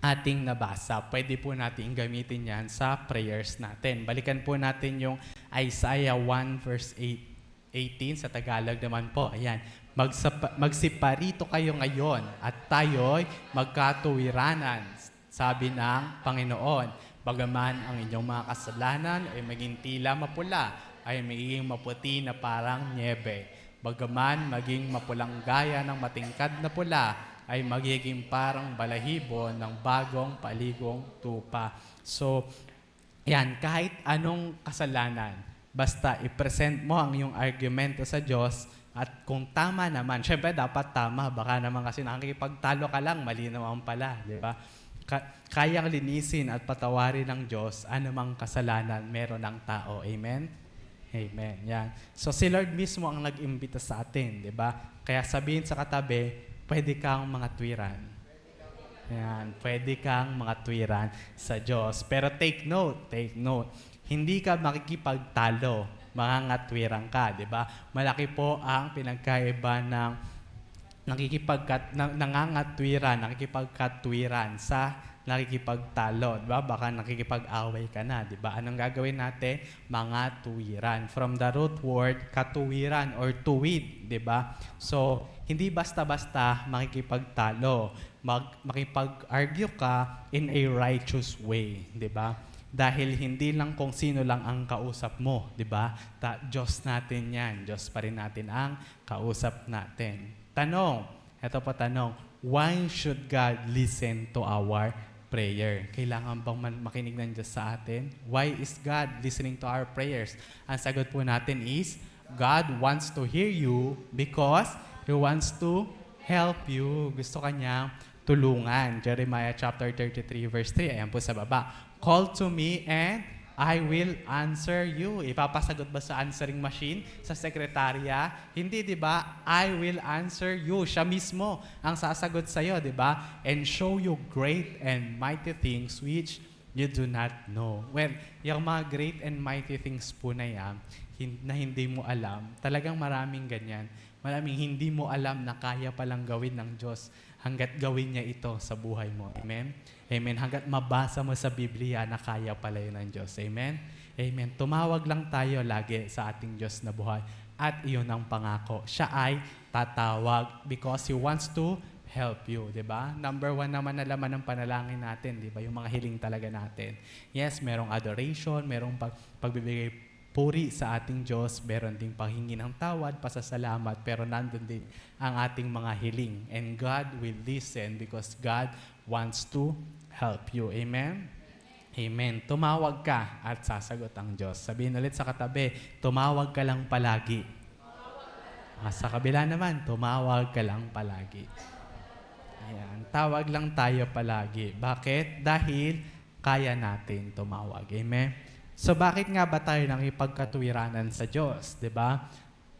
ating nabasa. Pwede po natin gamitin yan sa prayers natin. Balikan po natin yung Isaiah 1 verse 18 sa Tagalog naman po. Ayan. Magsiparito kayo ngayon at tayo'y magkatuwiranan, sabi ng Panginoon. Bagaman ang inyong mga kasalanan ay maging tila mapula, ay magiging maputi na parang niebe. Bagaman maging mapulang gaya ng matingkad na pula, ay magiging parang balahibo ng bagong paligong tupa. So, yan, kahit anong kasalanan, Basta i-present mo ang iyong argumento sa Diyos at kung tama naman, syempre dapat tama. Baka naman kasi nakikipagtalo ka lang, mali naman pala, di ba? Kayang linisin at patawarin ng Diyos anumang kasalanan meron ng tao. Amen? Amen. Yan. So si Lord mismo ang nag-imbita sa atin, di ba? Kaya sabihin sa katabi, pwede kang mga tuwiran. Yan. Pwede kang mga tuwiran sa Diyos. Pero take note, hindi ka makikipagtalo, mga ngatwiran ka, di ba? Malaki po ang pinagkaiba ng nakikipagkatwiran sa nakikipagtalo, di ba? Baka nakikipag-away ka na, di ba? Anong gagawin natin? Mga tuwiran. From the root word, katuwiran or tuwid, di ba? So, hindi basta-basta makikipagtalo. Makipag-argue ka in a righteous way, di ba? Dahil hindi lang kung sino lang ang kausap mo, di ba? Diyos natin yan. Diyos pa rin natin ang kausap natin. Tanong, ito po tanong, why should God listen to our prayer? Kailangan bang makinig ng Diyos sa atin? Why is God listening to our prayers? Ang sagot po natin is, God wants to hear you because He wants to help you. Gusto kanyang tulungan. Jeremiah chapter 33 verse 3. Ayan po sa baba. Call to me and I will answer you. Ipapasagot ba sa answering machine? Sa sekretarya? Hindi, di ba? I will answer you. Siya mismo ang sasagot sa'yo, di ba? And show you great and mighty things which you do not know. Well, yung mga great and mighty things po na yan, na hindi mo alam, talagang maraming ganyan. Maraming hindi mo alam na kaya palang gawin ng Diyos hanggat gawin niya ito sa buhay mo. Amen? Amen. Hanggat mabasa mo sa Biblia na kaya pala yun ng Diyos. Amen? Amen. Tumawag lang tayo lagi sa ating Diyos na buhay. At iyon ang pangako. Siya ay tatawag because He wants to help you. Diba? Number 1 naman na laman ng panalangin natin. Diba? Yung mga hiling talaga natin. Yes, merong adoration, merong pagbibigay puri sa ating Diyos, meron ding panghingi ng tawad, pasasalamat, pero nandun din ang ating mga hiling. And God will listen because God wants to help you. Amen? Amen. Tumawag ka at sasagot ang Diyos. Sabihin ulit sa katabi, tumawag ka lang palagi. Sa kabila naman, tumawag ka lang palagi. Ayan. Tawag lang tayo palagi. Bakit? Dahil kaya natin tumawag. Amen? So bakit nga ba tayo nakipagkatuwiranan sa Diyos? Diba?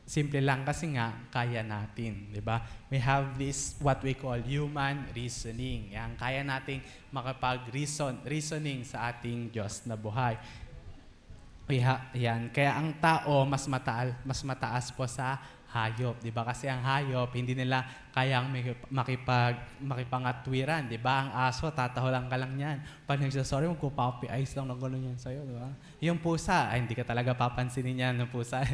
Simple lang kasi nga, kaya natin. Diba? We have this, what we call human reasoning. Yan, kaya nating makapag-reasoning sa ating Diyos na buhay. Yan, kaya ang tao mas mataas po sa hayop, 'di ba? Kasi ang hayop hindi nila kayang makipangatwiran, 'di ba? Ang aso tatahulan ka lang niyan. Pag nagsasorry mo, puppy eyes lang ng gano'n yan sa'yo, 'di ba? Yung pusa, ay hindi ka talaga papansinin niyan ng pusa.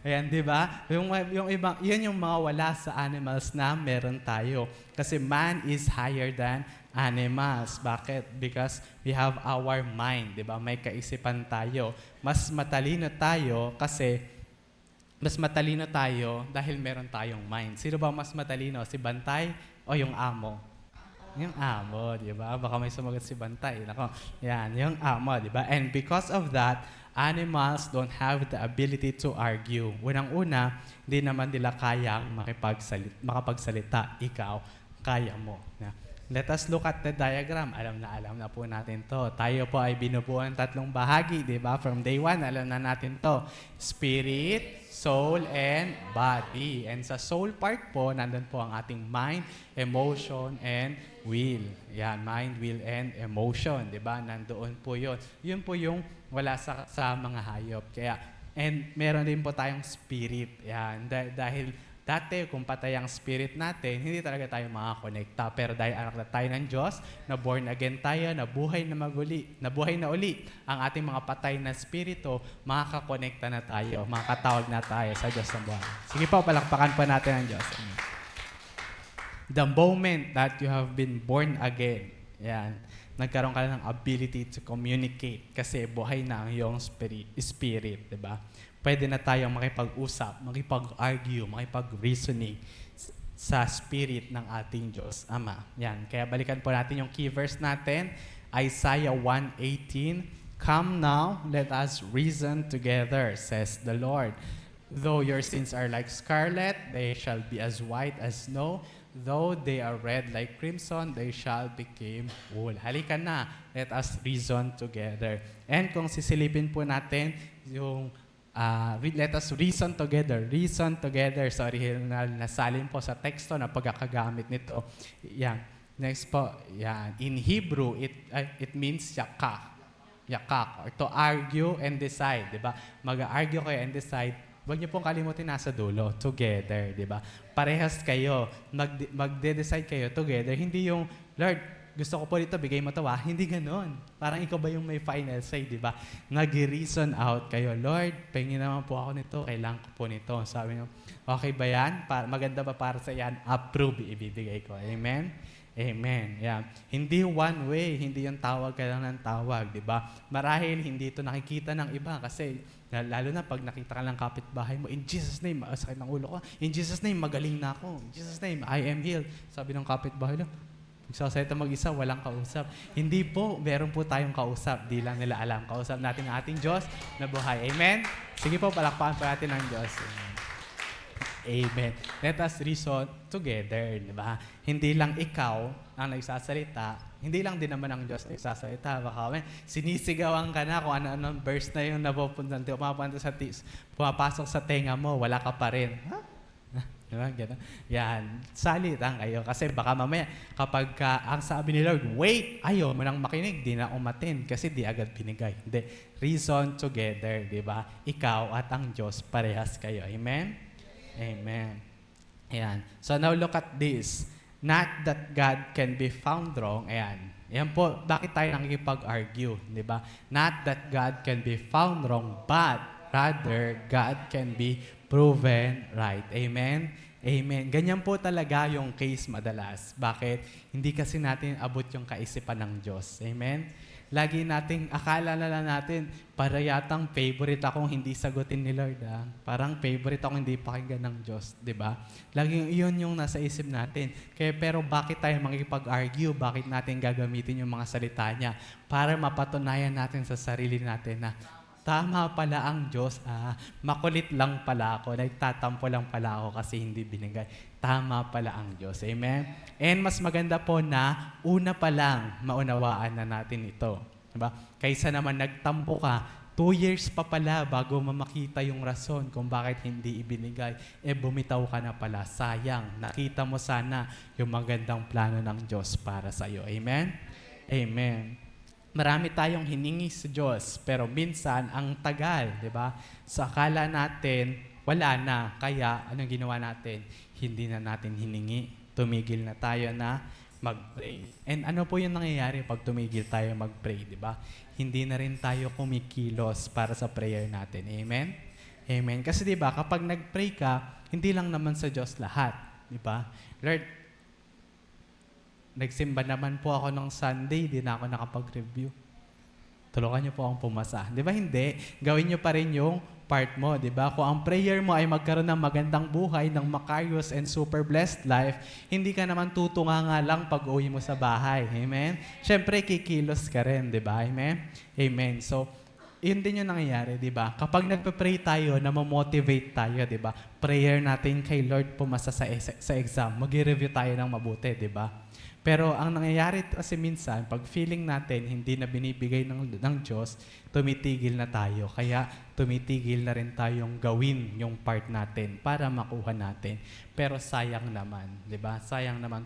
Ayan, 'di ba? Yung ibang, yun yung mga wala sa animals na meron tayo. Kasi man is higher than animals. Bakit? Because we have our mind, 'di ba? May kaisipan tayo. Mas matalino tayo dahil meron tayong mind. Sino ba mas matalino? Si Bantay o yung amo? Yung amo, di ba? Baka may sumagot si Bantay. Nako, yan, yung amo, di ba? And because of that, animals don't have the ability to argue. Unang-una, hindi naman nila kayang makapagsalita. Ikaw, kaya mo. Let us look at the diagram. Alam na po natin to. Tayo po ay binubuo ng 3 bahagi, di ba? From day 1, alam na natin to. Spirit, soul, and body. And sa soul part po, nandun po ang ating mind, emotion, and will. Yan, mind, will, and emotion. Diba? Nandoon po yun. Yun po yung wala sa mga hayop. Kaya, and meron din po tayong spirit. Yan, dahil dati, kung patay ang spirit natin, hindi talaga tayo makakonekta. Pero dahil anak na tayo ng Diyos, na born again tayo, nabuhay na uli ang ating mga patay na spirito, makakakonekta na tayo, makakatawag na tayo sa Diyos ng buhay. Sige po, palakpakan po natin ang Diyos. The moment that you have been born again, yan, nagkaroon ka ng ability to communicate kasi buhay na ang iyong spirit, di ba? Pwede na tayong makipag-usap, makipag-argue, makipag-reasoning sa spirit ng ating Diyos Ama. Yan. Kaya balikan po natin yung key verse natin, Isaiah 1:18. Come now, let us reason together, says the Lord. Though your sins are like scarlet, they shall be as white as snow. Though they are red like crimson, they shall become wool. Halika na, let us reason together. And kung sisilipin po natin yung let us reason together. Reason together sa original na salin po sa teksto na pagkakagamit nito. Yan. Next po, yan. In Hebrew, it means yakak. Yakak. Or to argue and decide. Diba? Mag-argue kayo and decide. Huwag niyo pong kalimutin nasa dulo. Together. Diba? Parehas kayo. Magde-decide kayo together. Hindi yung, Lord, gusto ko po dito, bigay mo to Hindi ganon. Parang ikaw ba yung may final say, di ba? Nag-reason out kayo. Lord, pengin naman po ako nito. Kailangan ko po nito. Sabi niyo, okay ba yan? Maganda ba para sa yan? Approve, ibibigay ko. Amen? Amen. Yeah. Hindi one way, hindi yung tawag ka lang ng tawag, di ba? Marahil hindi ito nakikita ng iba kasi lalo na pag nakita ka lang kapitbahay mo, in Jesus' name, sakit ng ulo ko. In Jesus' name, magaling na ako. In Jesus' name, I am healed. Sabi ng kapitbahay lang, magsasalita mag-isa, walang kausap. Hindi po, meron po tayong kausap. Di lang nila alam. Kausap natin ang ating Diyos na buhay. Amen? Sige po, palakpakan po natin ang Diyos. Amen. Amen. Let us reason together, di ba? Hindi lang ikaw ang nagsasalita, hindi lang din naman ang Diyos nagsasalita. Baka sinisigawan ka na kung ano-anong verse na yung pumapasok sa tenga mo, wala ka pa rin. Ha? Diba? Yan. Salitan kayo. Kasi baka mamaya, kapag ang sabi ni Lord, wait, ayaw mo nang makinig, di na umatin kasi di agad binigay. Hindi. Reason together, di ba? Ikaw at ang Diyos, parehas kayo. Amen? Amen. Ayan. So now look at this. Not that God can be found wrong. Ayan. Ayan po, bakit tayo nakikipag-argue? Di ba? Not that God can be found wrong, but rather God can be proven right. Amen? Amen. Ganyan po talaga yung case madalas. Bakit? Hindi kasi natin abot yung kaisipan ng Diyos. Amen? Lagi nating, akala na lang natin, para yatang favorite akong hindi sagutin ni Lord. Parang favorite akong hindi pakinggan ng Diyos. Diba? Laging iyon yung nasa isip natin. Kaya pero bakit tayo makikipag-argue? Bakit natin gagamitin yung mga salita niya? Para mapatunayan natin sa sarili natin na tama pala ang Diyos. Makulit lang pala ako. Nagtatampo lang pala ako kasi hindi binigay. Tama pala ang Diyos. Amen? And mas maganda po na una pa lang maunawaan na natin ito. Diba? Kaysa naman nagtampo ka, 2 years pa pala bago makita yung rason kung bakit hindi ibinigay. Bumitaw ka na pala. Sayang. Nakita mo sana yung magandang plano ng Diyos para sa iyo. Amen? Amen. Marami tayong hiningi sa Diyos, pero minsan ang tagal, di ba? So akala natin, wala na. Kaya, anong ginawa natin? Hindi na natin hiningi. Tumigil na tayo na mag-pray. And ano po yung nangyayari pag tumigil tayo mag-pray, di ba? Hindi na rin tayo kumikilos para sa prayer natin. Amen? Amen. Kasi di ba, kapag nag-pray ka, hindi lang naman sa Diyos lahat. Di ba? Lord, nagsimba naman po ako ng Sunday, di na ako nakapag-review. Tulungan niyo po akong pumasa. Di ba hindi? Gawin niyo pa rin yung part mo, di ba? Kung ang prayer mo ay magkaroon ng magandang buhay, ng macarious and super blessed life, hindi ka naman tutunga nga lang pag uwi mo sa bahay. Amen? Siyempre, kikilos ka rin, di ba? Amen? Amen. So, yun din yung nangyayari, di ba? Kapag nagpa-pray tayo, na-motivate tayo, di ba? Prayer natin kay Lord pumasa sa exam. Mag-review tayo ng mabuti, di ba? Pero ang nangyayari kasi minsan, pag feeling natin hindi na binibigay ng Diyos, tumitigil na tayo. Kaya tumitigil na rin tayong gawin yung part natin para makuha natin. Pero sayang naman, di ba? Sayang naman.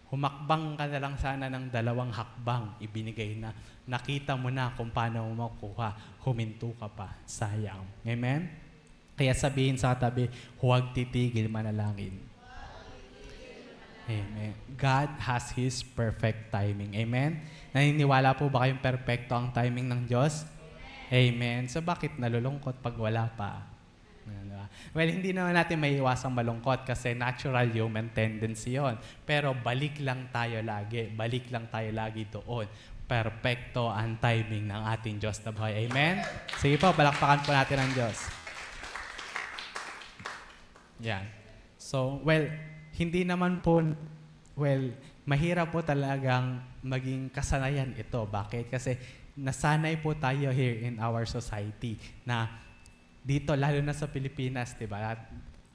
Humakbang ka na lang sana ng 2 hakbang, ibinigay na. Nakita mo na kung paano mo makuha. Huminto ka pa. Sayang. Amen? Kaya sabihin sa katabi, huwag titigil manalangin. Amen. God has His perfect timing. Amen? Naniniwala po ba kayong perfecto ang timing ng Diyos? Amen. So bakit nalulungkot pag wala pa? Well, hindi naman natin may iwasang malungkot kasi natural human tendency yon. Pero balik lang tayo lagi. Balik lang tayo lagi doon. Perfecto ang timing ng ating Diyos na buhay. Amen? Sige po, palakpakan po natin ang Diyos. Yan. So, well, hindi naman po Well, mahirap po talagang maging kasanayan ito. Bakit? Kasi nasanay po tayo here in our society na dito, lalo na sa Pilipinas, di ba?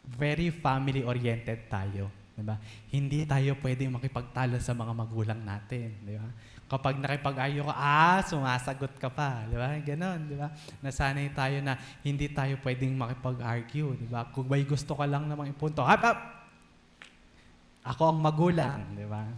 Very family-oriented tayo. Di ba? Hindi tayo pwedeng makipagtalo sa mga magulang natin. Di ba? Kapag nakipag-argue ka, sumasagot ka pa. Di ba? Ganon, di ba? Nasanay tayo na hindi tayo pwedeng makipag-argue. Di ba? Kung may gusto ka lang namang ipunto, hap, hap! Ako ang magulang. Di ba?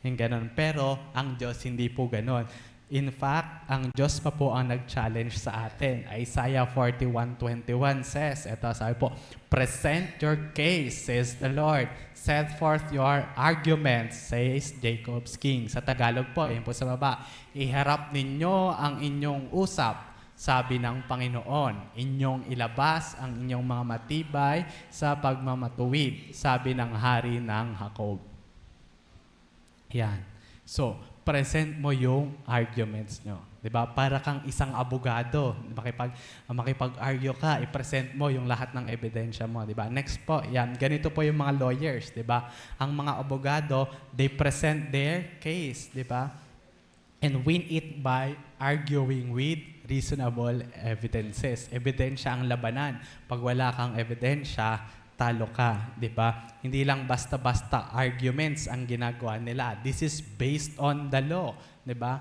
Yung ganon. Pero ang Diyos hindi po ganon. In fact, ang Diyos pa po ang nag-challenge sa atin. Isaiah 41:21 says, ito sabi po, present your case, says the Lord. Set forth your arguments, says Jacob's King. Sa Tagalog po, ayun po sa baba, iharap ninyo ang inyong usap, sabi ng Panginoon. Inyong ilabas ang inyong mga matibay sa pagmamatuwid, sabi ng Hari ng Jacob. Yan. So, present mo yung arguments nyo. Diba? Para kang isang abogado. Makipag-argue ka, i-present mo yung lahat ng ebidensya mo. Diba? Next po, yan. Ganito po yung mga lawyers. Diba? Ang mga abogado, they present their case. Diba? And win it by arguing with reasonable evidences. Ebidensya ang labanan. Pag wala kang ebidensya, talo ka, di ba? Hindi lang basta-basta arguments ang ginagawa nila. This is based on the law, di ba?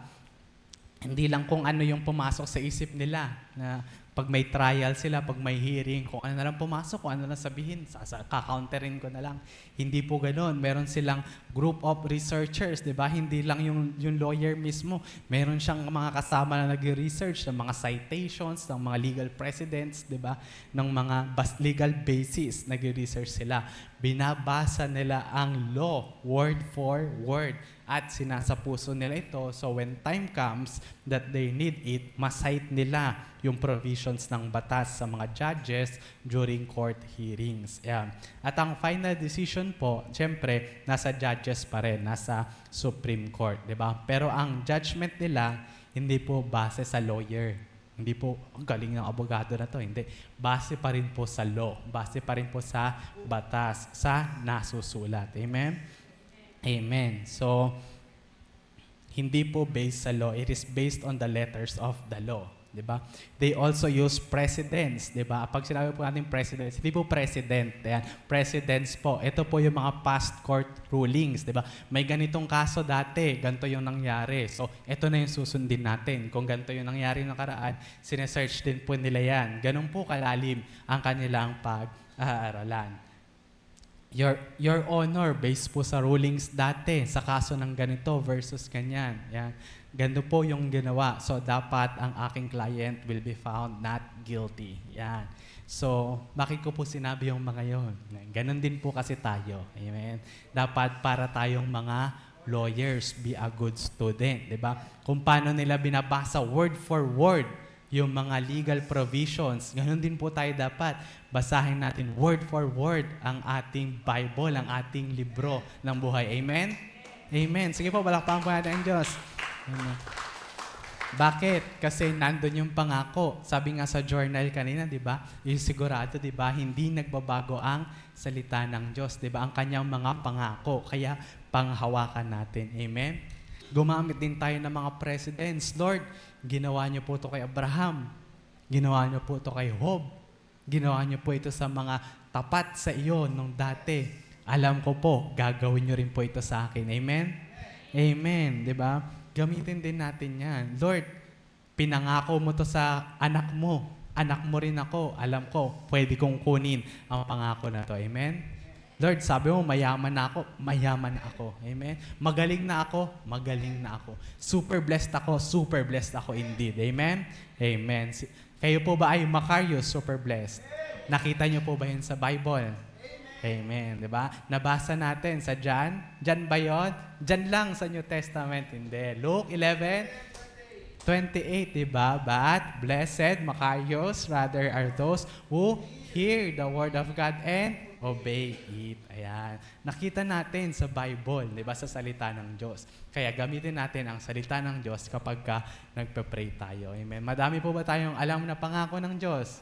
Hindi lang kung ano yung pumasok sa isip nila na pag may trial sila, pag may hearing, kung ano na lang pumasok, kung ano na sabihin, kaka-counterin ko na lang. Hindi po ganoon. Meron silang group of researchers, di ba? Hindi lang yung lawyer mismo. Meron siyang mga kasama na nag-research ng mga citations, ng mga legal precedents, di ba? Ng mga legal basis, nag-research sila. Binabasa nila ang law, word for word. At sinasapuso nila ito. So when time comes that they need it, masite nila yung provisions ng batas sa mga judges during court hearings. Yan. At ang final decision po, siyempre, nasa judges pa rin, nasa Supreme Court. Diba? Pero ang judgment nila, hindi po base sa lawyer. Hindi po, ang galing ng abogado na to. Hindi. Base pa rin po sa law. Base pa rin po sa batas, sa nasusulat. Amen? Amen. So, hindi po based sa law. It is based on the letters of the law. Diba? They also use precedents. Diba? Pag sinabi po natin precedents, hindi po president. Ayan. Precedents po. Ito po yung mga past court rulings. Diba? May ganitong kaso dati, ganito yung nangyari. So, ito na yung susundin natin. Kung ganito yung nangyari nakaraan, sinesearch din po nila yan. Ganun po kalalim ang kanilang pag-aaralan. Your Honor, based po sa rulings dati, sa kaso ng ganito versus ganyan. Yan. Ganito po yung ginawa. So, dapat ang aking client will be found not guilty. Yan. So, bakit ko po sinabi yung mga yon? Ganon din po kasi tayo. Amen? Dapat para tayong mga lawyers, be a good student. Diba? Kung paano nila binabasa word for word yung mga legal provisions. Ganon din po tayo dapat. Basahin natin word for word ang ating Bible, ang ating libro ng buhay. Amen? Amen. Sige po, balakpakan po natin ang Diyos. Amen. Bakit? Kasi nandun yung pangako. Sabi nga sa journal kanina, di ba? Yung sigurado, di ba? Hindi nagbabago ang salita ng Diyos. Di ba? Ang kanyang mga pangako. Kaya panghawakan natin. Amen? Gumamit din tayo ng mga presidents. Lord, ginawa niyo po ito kay Abraham. Ginawa niyo po ito kay Job. Ginawa niyo po ito sa mga tapat sa iyo nung dati. Alam ko po, gagawin niyo rin po ito sa akin. Amen? Amen. Di ba? Gamitin din natin yan. Lord, pinangako mo to sa anak mo. Anak mo rin ako. Alam ko, pwede kong kunin ang pangako na to. Amen? Lord, sabi mo, mayaman na ako. Mayaman na ako. Amen? Magaling na ako. Magaling na ako. Super blessed ako. Super blessed ako indeed. Amen? Amen. Kayo po ba ay Macarius, super blessed? Nakita niyo po ba yun sa Bible? Amen. Diba? Nabasa natin sa John. John ba yun? John lang sa New Testament. Hindi. Luke 11:28, diba? But blessed, Macarius, rather are those who hear the word of God and obey it. Ayan. Nakita natin sa Bible, diba? Sa salita ng Diyos. Kaya gamitin natin ang salita ng Diyos kapag nagpe-pray tayo. Amen. Madami po ba tayong alam na pangako ng Diyos?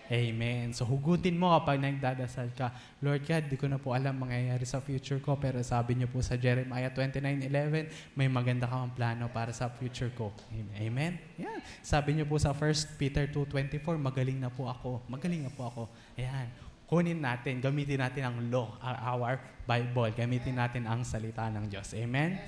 Amen. So hugutin mo kapag nagdadasal ka, Lord God, di ko na po alam mangyayari sa future ko, pero sabi niyo po sa Jeremiah 29:11, may maganda kang plano para sa future ko. Amen? Yan. Sabi niyo po sa 1 Peter 2:24, magaling na po ako. Magaling na po ako. Ayan. Kunin natin, gamitin natin ang law, our Bible, gamitin natin ang salita ng Diyos. Amen?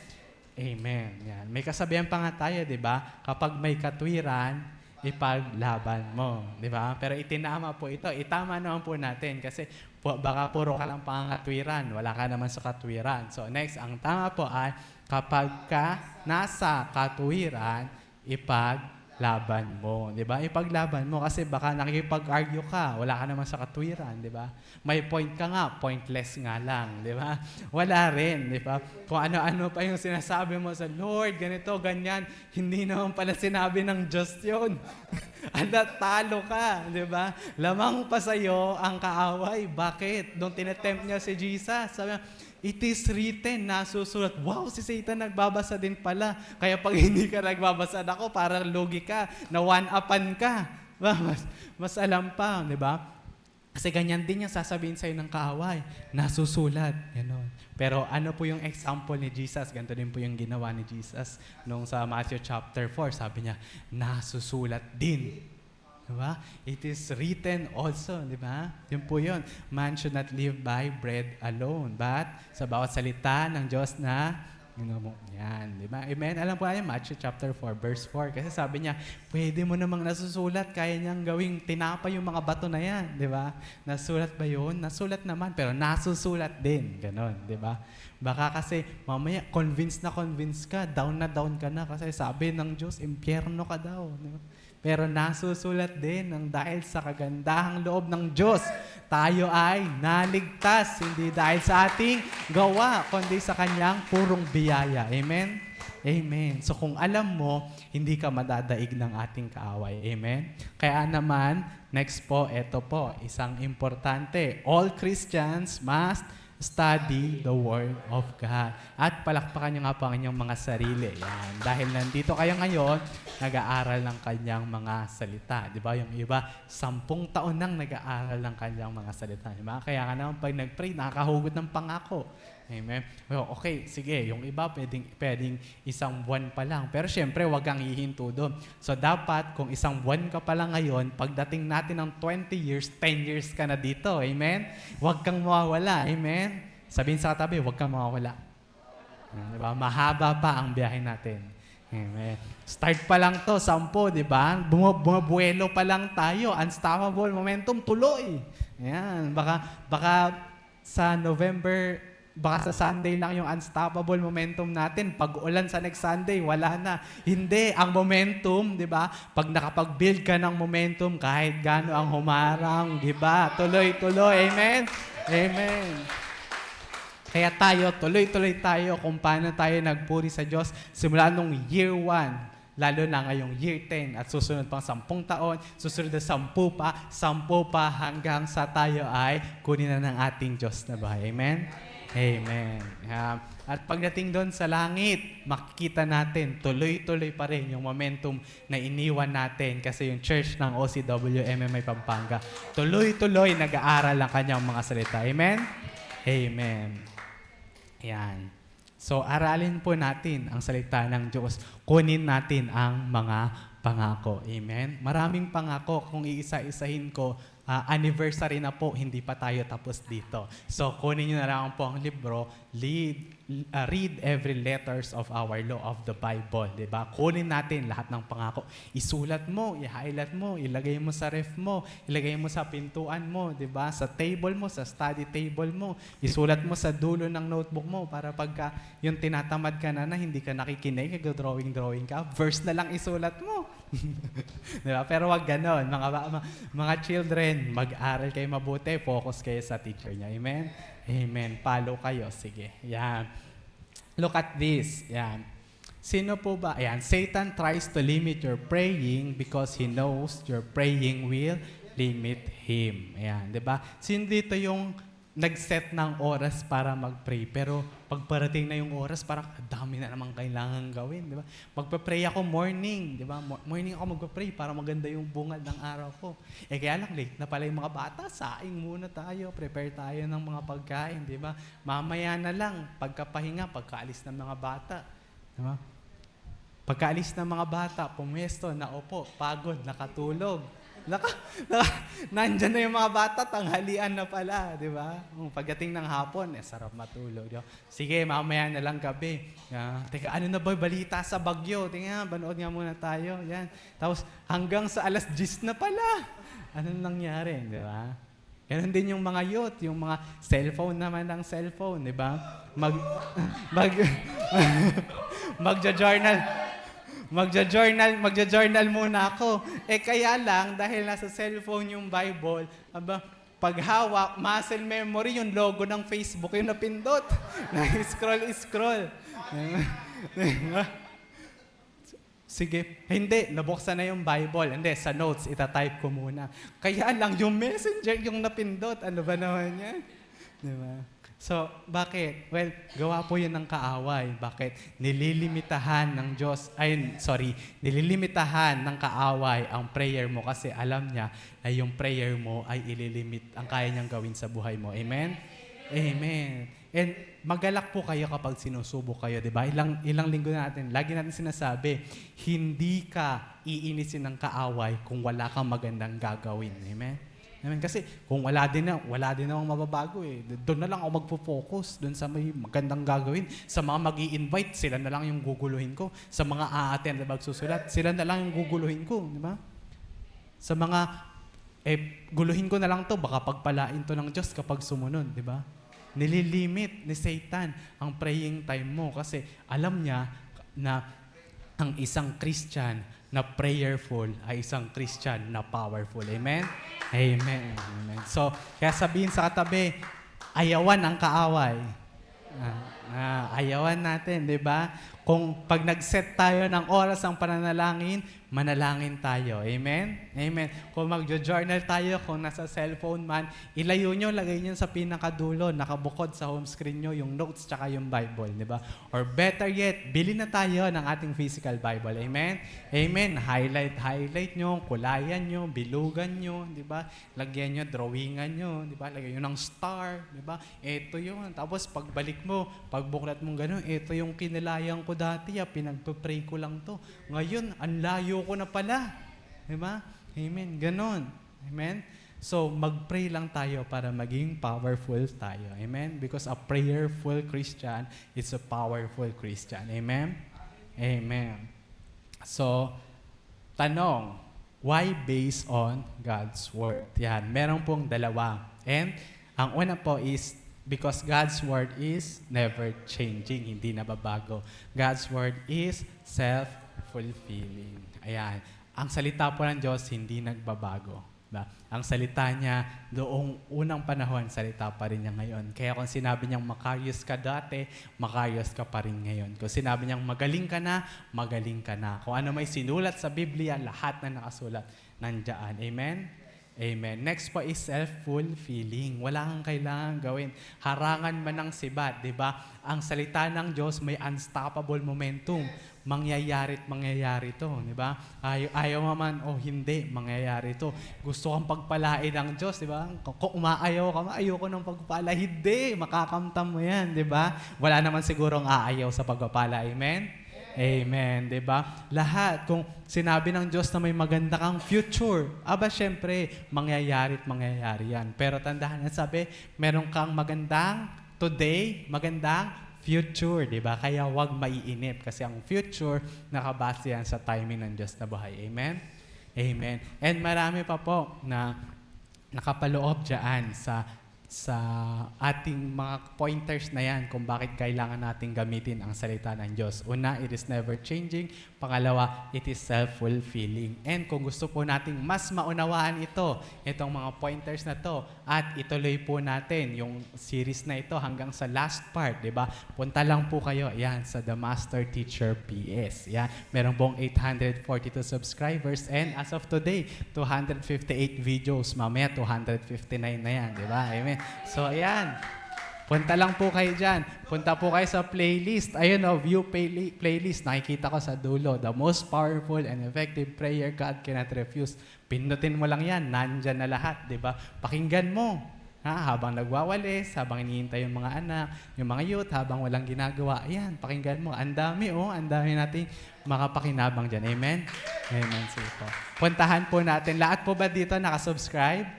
Amen. Yan. May kasabihan pa nga tayo, di ba? Kapag may katwiran, ipaglaban mo, di ba? Pero itinama po ito. Itama naman po natin kasi baka puro ka lang pangatwiran, wala ka naman sa katwiran. So next, ang tama po ay kapag ka nasa katwiran, ipaglaban mo, di ba? Ipaglaban mo kasi baka nakikipag-argue ka, wala ka naman sa katwiran, di ba? May point ka nga, pointless nga lang, di ba? Wala rin, di ba? Kung ano-ano pa yung sinasabi mo sa Lord, ganito, ganyan, hindi naman pala sinabi ng Diyos yun. Talo ka, di ba? Lamang pa sa'yo ang kaaway. Bakit? Doon tinetempt niya si Jesus. Sabi niya, it is written, nasusulat. Wow, si Satan nagbabasa din pala. Kaya pag hindi ka nagbabasa ako, parang logi ka, na one-upan ka. Mas alam pa, di ba? Kasi ganyan din yung sasabihin sa'yo ng kaaway. Nasusulat. Ganon. Pero ano po yung example ni Jesus? Ganito din po yung ginawa ni Jesus. Nung sa Matthew chapter 4, sabi niya, nasusulat din. Diba? It is written also, di ba? Yun po yun. Man should not live by bread alone, but sa bawat salita ng Diyos na yan, di ba? Amen? Alam po natin, Matthew chapter 4, verse 4. Kasi sabi niya, pwede mo namang nasusulat, kaya niyang gawing tinapay yung mga bato na yan, di ba? Nasulat ba yun? Nasulat naman, pero nasusulat din. Ganon, di ba? Baka kasi mamaya convinced ka, down na down ka na kasi sabi ng Diyos, impyerno ka daw. Di ba? Pero nasusulat din ng dahil sa kagandahang loob ng Diyos, tayo ay naligtas, hindi dahil sa ating gawa, kundi sa Kanyang purong biyaya. Amen? Amen. So kung alam mo, hindi ka madadaig ng ating kaaway. Amen? Kaya naman, next po, ito po, isang importante. All Christians must study the Word of God. At palakpakan niyo nga po ang inyong mga sarili. Yan. Dahil nandito kayo ngayon, nag-aaral ng kanyang mga salita. Di ba? Yung iba, 10 taon nang nag-aaral ng kanyang mga salita. Di ba? Kaya nga naman, pag nag-pray, nakakahugot ng pangako. Amen? Well, okay, sige. Yung iba, pwedeng 1 buwan pa lang. Pero syempre, wag kang hihinto doon. So, dapat, kung 1 buwan ka pa lang ngayon, pagdating natin ng 20 years, 10 years ka na dito. Amen? Wag kang mawawala. Amen? Sabihin sa katabi, wag kang mawawala. Diba? Mahaba pa ang biyahe natin. Amen. Start pa lang to, 10, di ba? Bumabuelo pa lang tayo. Unstoppable momentum, tuloy. Ayan. Baka sa November, baka sa Sunday lang yung unstoppable momentum natin. Pag ulan sa next Sunday, wala na. Hindi. Ang momentum, di ba? Pag nakapag-build ka ng momentum, kahit gaano ang humarang, di ba? Tuloy-tuloy. Amen? Amen. Kaya tayo, tuloy-tuloy tayo kung paano tayo nagpuri sa Diyos simula nung year 1, lalo na ngayong year 10 at susunod pang 10 taon, susunod na 10 pa hanggang sa tayo ay kunin na ng ating Diyos na bahay. Amen? Amen. At pagdating doon sa langit, makikita natin, tuloy-tuloy pa rin yung momentum na iniwan natin kasi yung church ng OCWMMI Pampanga, tuloy-tuloy nag-aaral ang kanyang mga salita. Amen? Amen. Yan. So, aralin po natin ang salita ng Diyos. Kunin natin ang mga pangako. Amen? Maraming pangako. Kung iisa-isahin ko, anniversary na po, hindi pa tayo tapos dito. So, kunin nyo na lang po ang libro, read every letters of our law of the Bible. Diba? Kunin natin lahat ng pangako. Isulat mo, i-highlight mo, ilagay mo sa ref mo, ilagay mo sa pintuan mo, diba? Sa table mo, sa study table mo. Isulat mo sa dulo ng notebook mo para pagka yung tinatamad ka na hindi ka nakikinig, drawing ka, verse na lang isulat mo. Diba? Pero wag ganon. Mga children, mag-aral kayo mabuti, focus kayo sa teacher niya. Amen? Amen. Follow kayo. Sige. Yan. Look at this. Yan. Sino po ba? Ayan. Satan tries to limit your praying because he knows your praying will limit him. Ayan. Diba? Sino dito yung nag-set ng oras para mag-pray. Pero pagparating na yung oras, parang dami na naman kailangan gawin, di ba? Magpa-pray ako morning, di ba? Morning ako magpa-pray para maganda yung bungad ng araw ko. Kaya lang late na pala yung mga bata, saing muna tayo, prepare tayo ng mga pagkain, di ba? Mamaya na lang, pagkapahinga, pagkaalis ng mga bata, di ba? Pagkaalis ng mga bata, pumwesto, naupo, pagod, nakatulog. Nandyan na yung mga bata, tanghalian na pala, di ba? Pagdating ng hapon, sarap matulog. Di ba? Sige, mamaya na lang gabi. Teka, ano na ba balita sa Bagyo? Tingnan, banood nga muna tayo. Yan. Tapos hanggang sa alas 10 na pala. Anong nangyari, di ba? Ganon din yung mga youth, yung mga cellphone naman ng cellphone, di ba? Magja-journal muna ako. Kaya lang, dahil nasa cellphone yung Bible, paghawak, muscle memory, yung logo ng Facebook, yung napindot. Na-scroll. Sige, hindi, nabuksan na yung Bible. Hindi, sa notes, itatype ko muna. Kaya lang, yung messenger, yung napindot, ano ba naman yan? Diba? So, bakit? Well, gawa po yun ng kaaway. Bakit? Nililimitahan ng kaaway ang prayer mo kasi alam niya na yung prayer mo ay ililimit ang kaya niyang gawin sa buhay mo. Amen? Amen. And magalak po kayo kapag sinusubok kayo, di ba? Ilang linggo natin, lagi natin sinasabi, hindi ka iinisin ng kaaway kung wala kang magandang gagawin. Amen? Kasi kung wala din namang mababago eh. Doon na lang ako magpo-focus, doon sa may magandang gagawin. Sa mga mag-i-invite, sila na lang yung guguluhin ko. Sa mga a-attend na magsusulat, sila na lang yung guguluhin ko, di ba? Sa mga, guluhin ko na lang to, baka pagpalain to ng Diyos kapag sumunod, di ba? Nililimit ni Satan ang praying time mo kasi alam niya na ang isang Christian na prayerful ay isang Christian na powerful. Amen? Amen. Amen. So, kaya sabihin sa katabi, ayawan ang kaaway. Ayawan natin, di ba? Kung pag nag-set tayo ng oras ng pananalangin, manalangin tayo. Amen? Amen. Kung mag-journal tayo, kung nasa cellphone man, ilayo nyo, lagay nyo sa pinakadulo, nakabukod sa home screen nyo, yung notes tsaka yung Bible, di ba? Or better yet, bili na tayo ng ating physical Bible. Amen? Amen. Highlight nyo, kulayan nyo, bilugan nyo, di ba? Lagyan nyo, drawingan nyo, di ba? Lagyan nyo ng star, di ba? Ito yun. Tapos pagbalik mo, pagbuklat mong gano'n, ito yung kinilayang ko dati, pinagpa-pray ko lang to. Ngayon, ang layo ko na pala. Diba? Amen. Ganon. Amen? So, mag-pray lang tayo para maging powerful tayo. Amen? Because a prayerful Christian is a powerful Christian. Amen? Amen. So, tanong, why based on God's Word? Yan, meron pong dalawa. And, ang una po is, because God's Word is never changing, hindi nababago. God's Word is self-fulfilling. Ayan. Ang salita po ng Diyos, hindi nagbabago. Diba? Ang salita niya, doong unang panahon, salita pa rin niya ngayon. Kaya kung sinabi niyang makayos ka dati, makayos ka pa rin ngayon. Kung sinabi niyang magaling ka na, magaling ka na. Kung ano may sinulat sa Biblia, lahat na nakasulat, nandiyan. Amen? Amen. Next po is self-fulfilling. Wala kang kailangan gawin. Harangan man ng sibat, di ba? Ang salita ng Diyos may unstoppable momentum. Mangyayari to, di ba? Ayaw man o hindi, mangyayari to. Gusto kang pagpalain ng Diyos, di ba? Kung umaayaw ka, ayoko ng pagpapala. Hindi, makakamtam mo yan, di ba? Wala naman sigurong aayaw sa pagpapala. Amen? Amen, 'di ba? Lahat kung sinabi ng Diyos na may maganda kang future, syempre mangyayari yan. Pero tandaan, sabi, meron kang magandang today, magandang future, 'di ba? Kaya 'wag maiinip kasi ang future nakabase yan sa timing ng Diyos na buhay. Amen. Amen. And marami pa po na nakapaloob diyan sa ating mga pointers na yan kung bakit kailangan nating gamitin ang salita ng Diyos. Una, it is never changing. Pangalawa, it is self-fulfilling. And kung gusto po nating mas maunawaan itong mga pointers na to, at ituloy po natin yung series na ito hanggang sa last part, di ba? Punta lang po kayo, yan, sa The Master Teacher PS. Yan, meron pong 842 subscribers and as of today, 258 videos. Mamaya, 259 na yan, di ba? Amen. So, ayan. Punta lang po kayo dyan. Punta po kayo sa playlist. Ayun view playlist. Nakikita ko sa dulo. The most powerful and effective prayer God cannot refuse. Pindutin mo lang yan. Nandyan na lahat, di ba? Pakinggan mo. Habang nagwawalis, habang hinihintay yung mga anak, yung mga youth, habang walang ginagawa. Ayan, pakinggan mo. Ang dami, ang dami nating makapakinabang dyan. Amen? Amen. Sige po. Puntahan po natin. Lahat po ba dito nakasubscribe?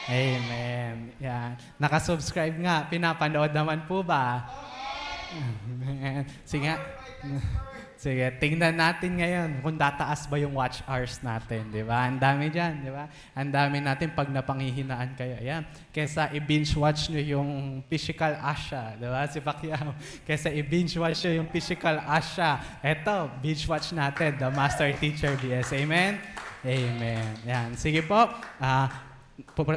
Amen. Yan. Nakasubscribe nga. Pinapanood naman po ba? Amen. Sige. Sige, tingnan natin ngayon kung tataas ba yung watch hours natin, di ba? Ang dami dyan, di ba? Ang dami natin pag napanghihinaan kayo. Ayan. Kesa i-binge watch nyo yung Physical Asha, di ba? Si Pacquiao. Kesa i-binge watch nyo yung Physical Asha. Eto, binge watch natin, The Master Teacher BS. Amen? Amen. Yan. Sige po.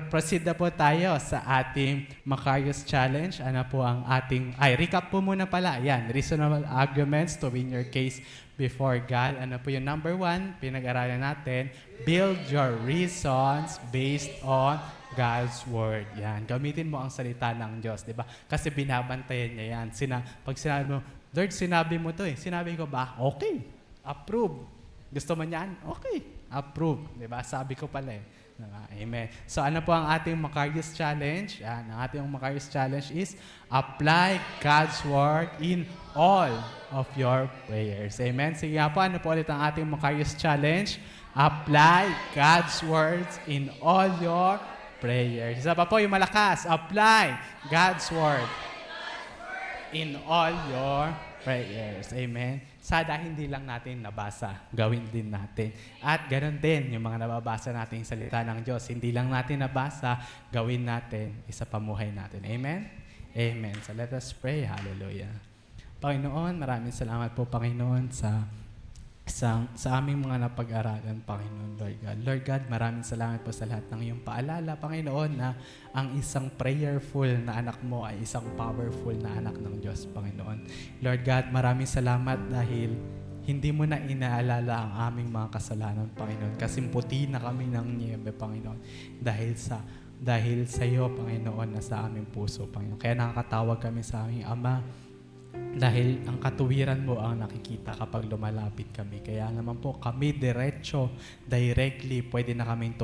Proceed na po tayo sa ating Macarius Challenge. Ano po ang ating... recap po muna pala. Yan, reasonable arguments to win your case before God. Ano po yung number 1, pinag-aralan natin, build your reasons based on God's Word. Yan, gamitin mo ang salita ng Diyos, di ba? Kasi binabantayan niya yan. Pag sinabi mo, Lord, sinabi mo to eh. Sinabi ko ba? Okay. Approve. Gusto mo niyan? Okay. Approve. Di ba? Sabi ko pala eh. Amen. So ano po ang ating Macarius Challenge? Yan, ang ating Macarius Challenge is apply God's Word in all of your prayers. Amen. Sige nga po, ano po ulit ang ating Macarius Challenge? Apply God's words in all your prayers. Isa pa po yung malakas. Apply God's Word in all your prayers. Amen. Sada hindi lang natin nabasa, gawin din natin. At ganoon din, yung mga nababasa nating salita ng Diyos, hindi lang natin nabasa, gawin natin, isa pamuhay natin. Amen? Amen. So let us pray. Hallelujah. Panginoon, maraming salamat po, Panginoon, sa aming mga napag-aralan, Panginoon, Lord God. Lord God, maraming salamat po sa lahat ng iyong paalala, Panginoon, na ang isang prayerful na anak mo ay isang powerful na anak ng Diyos, Panginoon. Lord God, maraming salamat dahil hindi mo na inaalala ang aming mga kasalanan, Panginoon. Kasimputi na kami ng niyebe, Panginoon, dahil sa iyo, Panginoon, na sa aming puso, Panginoon. Kaya nakakatawag kami sa aming Ama, dahil ang katuwiran mo ang nakikita kapag lumalapit kami. Kaya naman po kami directly, pwede na kaming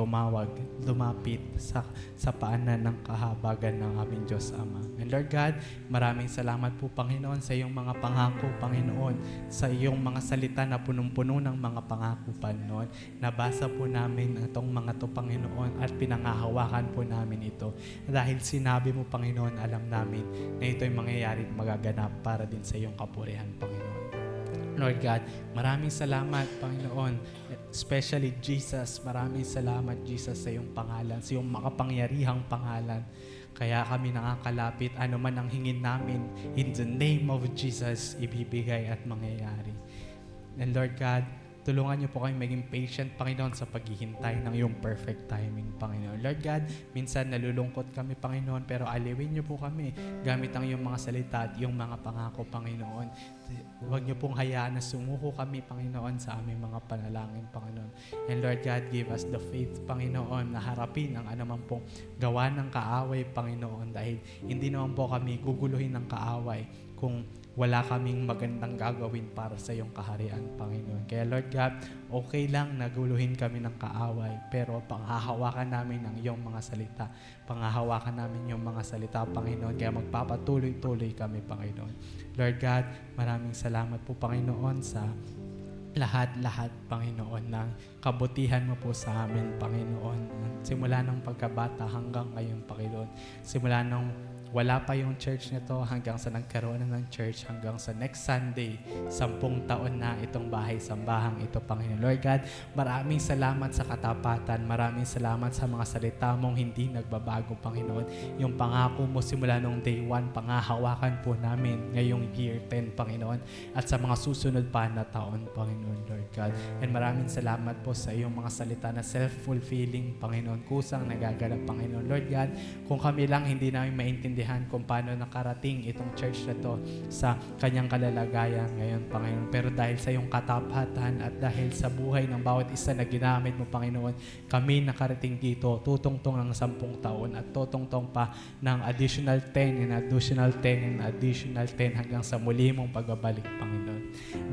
lumapit sa paanan ng kahabagan ng aming Diyos Ama. And Lord God, maraming salamat po, Panginoon, sa iyong mga pangako, Panginoon, sa iyong mga salita na punong-puno ng mga pangako, Panginoon. Nabasa po namin itong mga to, Panginoon, at pinangahawakan po namin ito. Dahil sinabi mo, Panginoon, alam namin na ito'y mangyayari at magaganap para din sa iyong kapurihan, Panginoon. Lord God, maraming salamat, Panginoon. Especially Jesus, maraming salamat, Jesus, sa iyong pangalan, sa iyong makapangyarihang pangalan. Kaya kami nakakalapit, ano man ang hingin namin, in the name of Jesus, ibibigay at mangyayari. And Lord God, tulungan niyo po kami maging patient, Panginoon, sa paghihintay ng iyong perfect timing, Panginoon. Lord God, minsan nalulungkot kami, Panginoon, pero aliwin niyo po kami gamit ang iyong mga salita at iyong mga pangako, Panginoon. Huwag niyo pong hayaan na sumuko kami, Panginoon, sa aming mga panalangin, Panginoon. And Lord God, give us the faith, Panginoon, na harapin ang anuman pong gawa ng kaaway, Panginoon, dahil hindi naman po kami guguluhin ng kaaway kung wala kaming magandang gagawin para sa iyong kaharian, Panginoon. Kaya Lord God, okay lang naguluhin kami ng kaaway, pero panghahawakan namin ang iyong mga salita. Panghahawakan namin yung mga salita, Panginoon. Kaya magpapatuloy-tuloy kami, Panginoon. Lord God, maraming salamat po, Panginoon, sa lahat-lahat, Panginoon, ng kabutihan mo po sa amin, Panginoon. Simula ng pagkabata hanggang ngayon, Panginoon. Simula nung wala pa yung church nito hanggang sa nagkaroon na ng church hanggang sa next Sunday. 10 taon na itong bahay-sambahang ito, Panginoon. Lord God, maraming salamat sa katapatan. Maraming salamat sa mga salita mong hindi nagbabago, Panginoon. Yung pangako mo simula nung day 1, pangahawakan po namin ngayong year 10, Panginoon. At sa mga susunod pa na taon, Panginoon, Lord God. And maraming salamat po sa iyong mga salita na self-fulfilling, Panginoon. Kusang nagaganap, Panginoon. Lord God, kung kami lang hindi namin maintindihan kung paano nakarating itong church na to sa kanyang kalalagayan ngayon, Panginoon. Pero dahil sa iyong katapatan at dahil sa buhay ng bawat isa na ginamit mo, Panginoon, kami nakarating dito, tutungtong ng 10 taon at tutungtong pa ng additional 10 and additional 10 and additional 10 hanggang sa muli mong pagbabalik, Panginoon.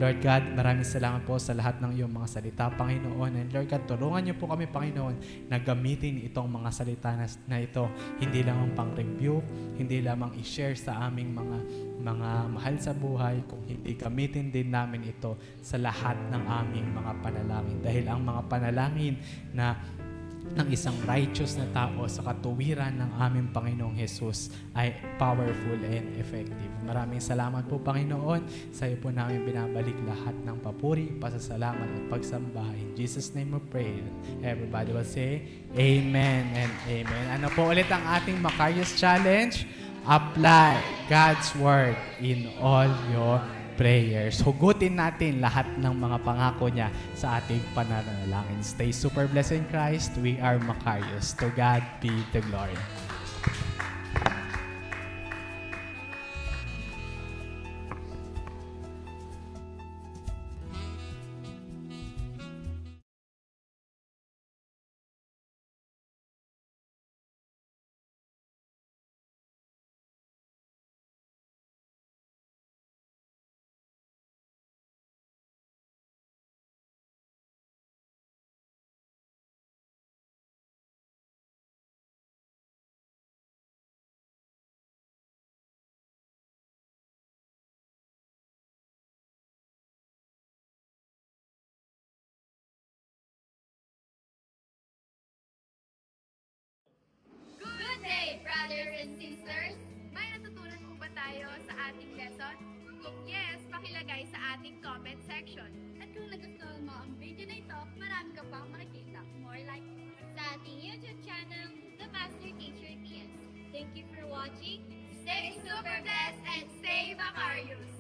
Lord God, maraming salamat po sa lahat ng iyong mga salita, Panginoon. And Lord God, tulungan niyo po kami, Panginoon, na gamitin itong mga salita na ito, hindi lamang pang-review, hindi lamang i-share sa aming mga mahal sa buhay, kung hindi gamitin din namin ito sa lahat ng aming mga panalangin. Dahil ang mga panalangin ng isang righteous na tao sa katuwiran ng aming Panginoong Jesus ay powerful and effective. Maraming salamat po, Panginoon. Sa iyo po namin binabalik lahat ng papuri, pasasalamat at pagsamba. In Jesus' name we pray. Everybody will say, Amen and Amen. Ano po ulit ang ating Macarius Challenge? Apply God's Word in all your prayers. Hugutin natin lahat ng mga pangako niya sa ating pananalangin. Stay super blessed in Christ. We are Macarius. To God be the glory. Good day, brothers and sisters! May natutunan po ba tayo sa ating lesson? Kung yes, pakilagay sa ating comment section. At kung nagustuhan mo ang video na ito, marami ka pang makikita. More like sa ating YouTube channel, The Master Teacher TS. Thank you for watching. Stay super blessed and stay Macarius!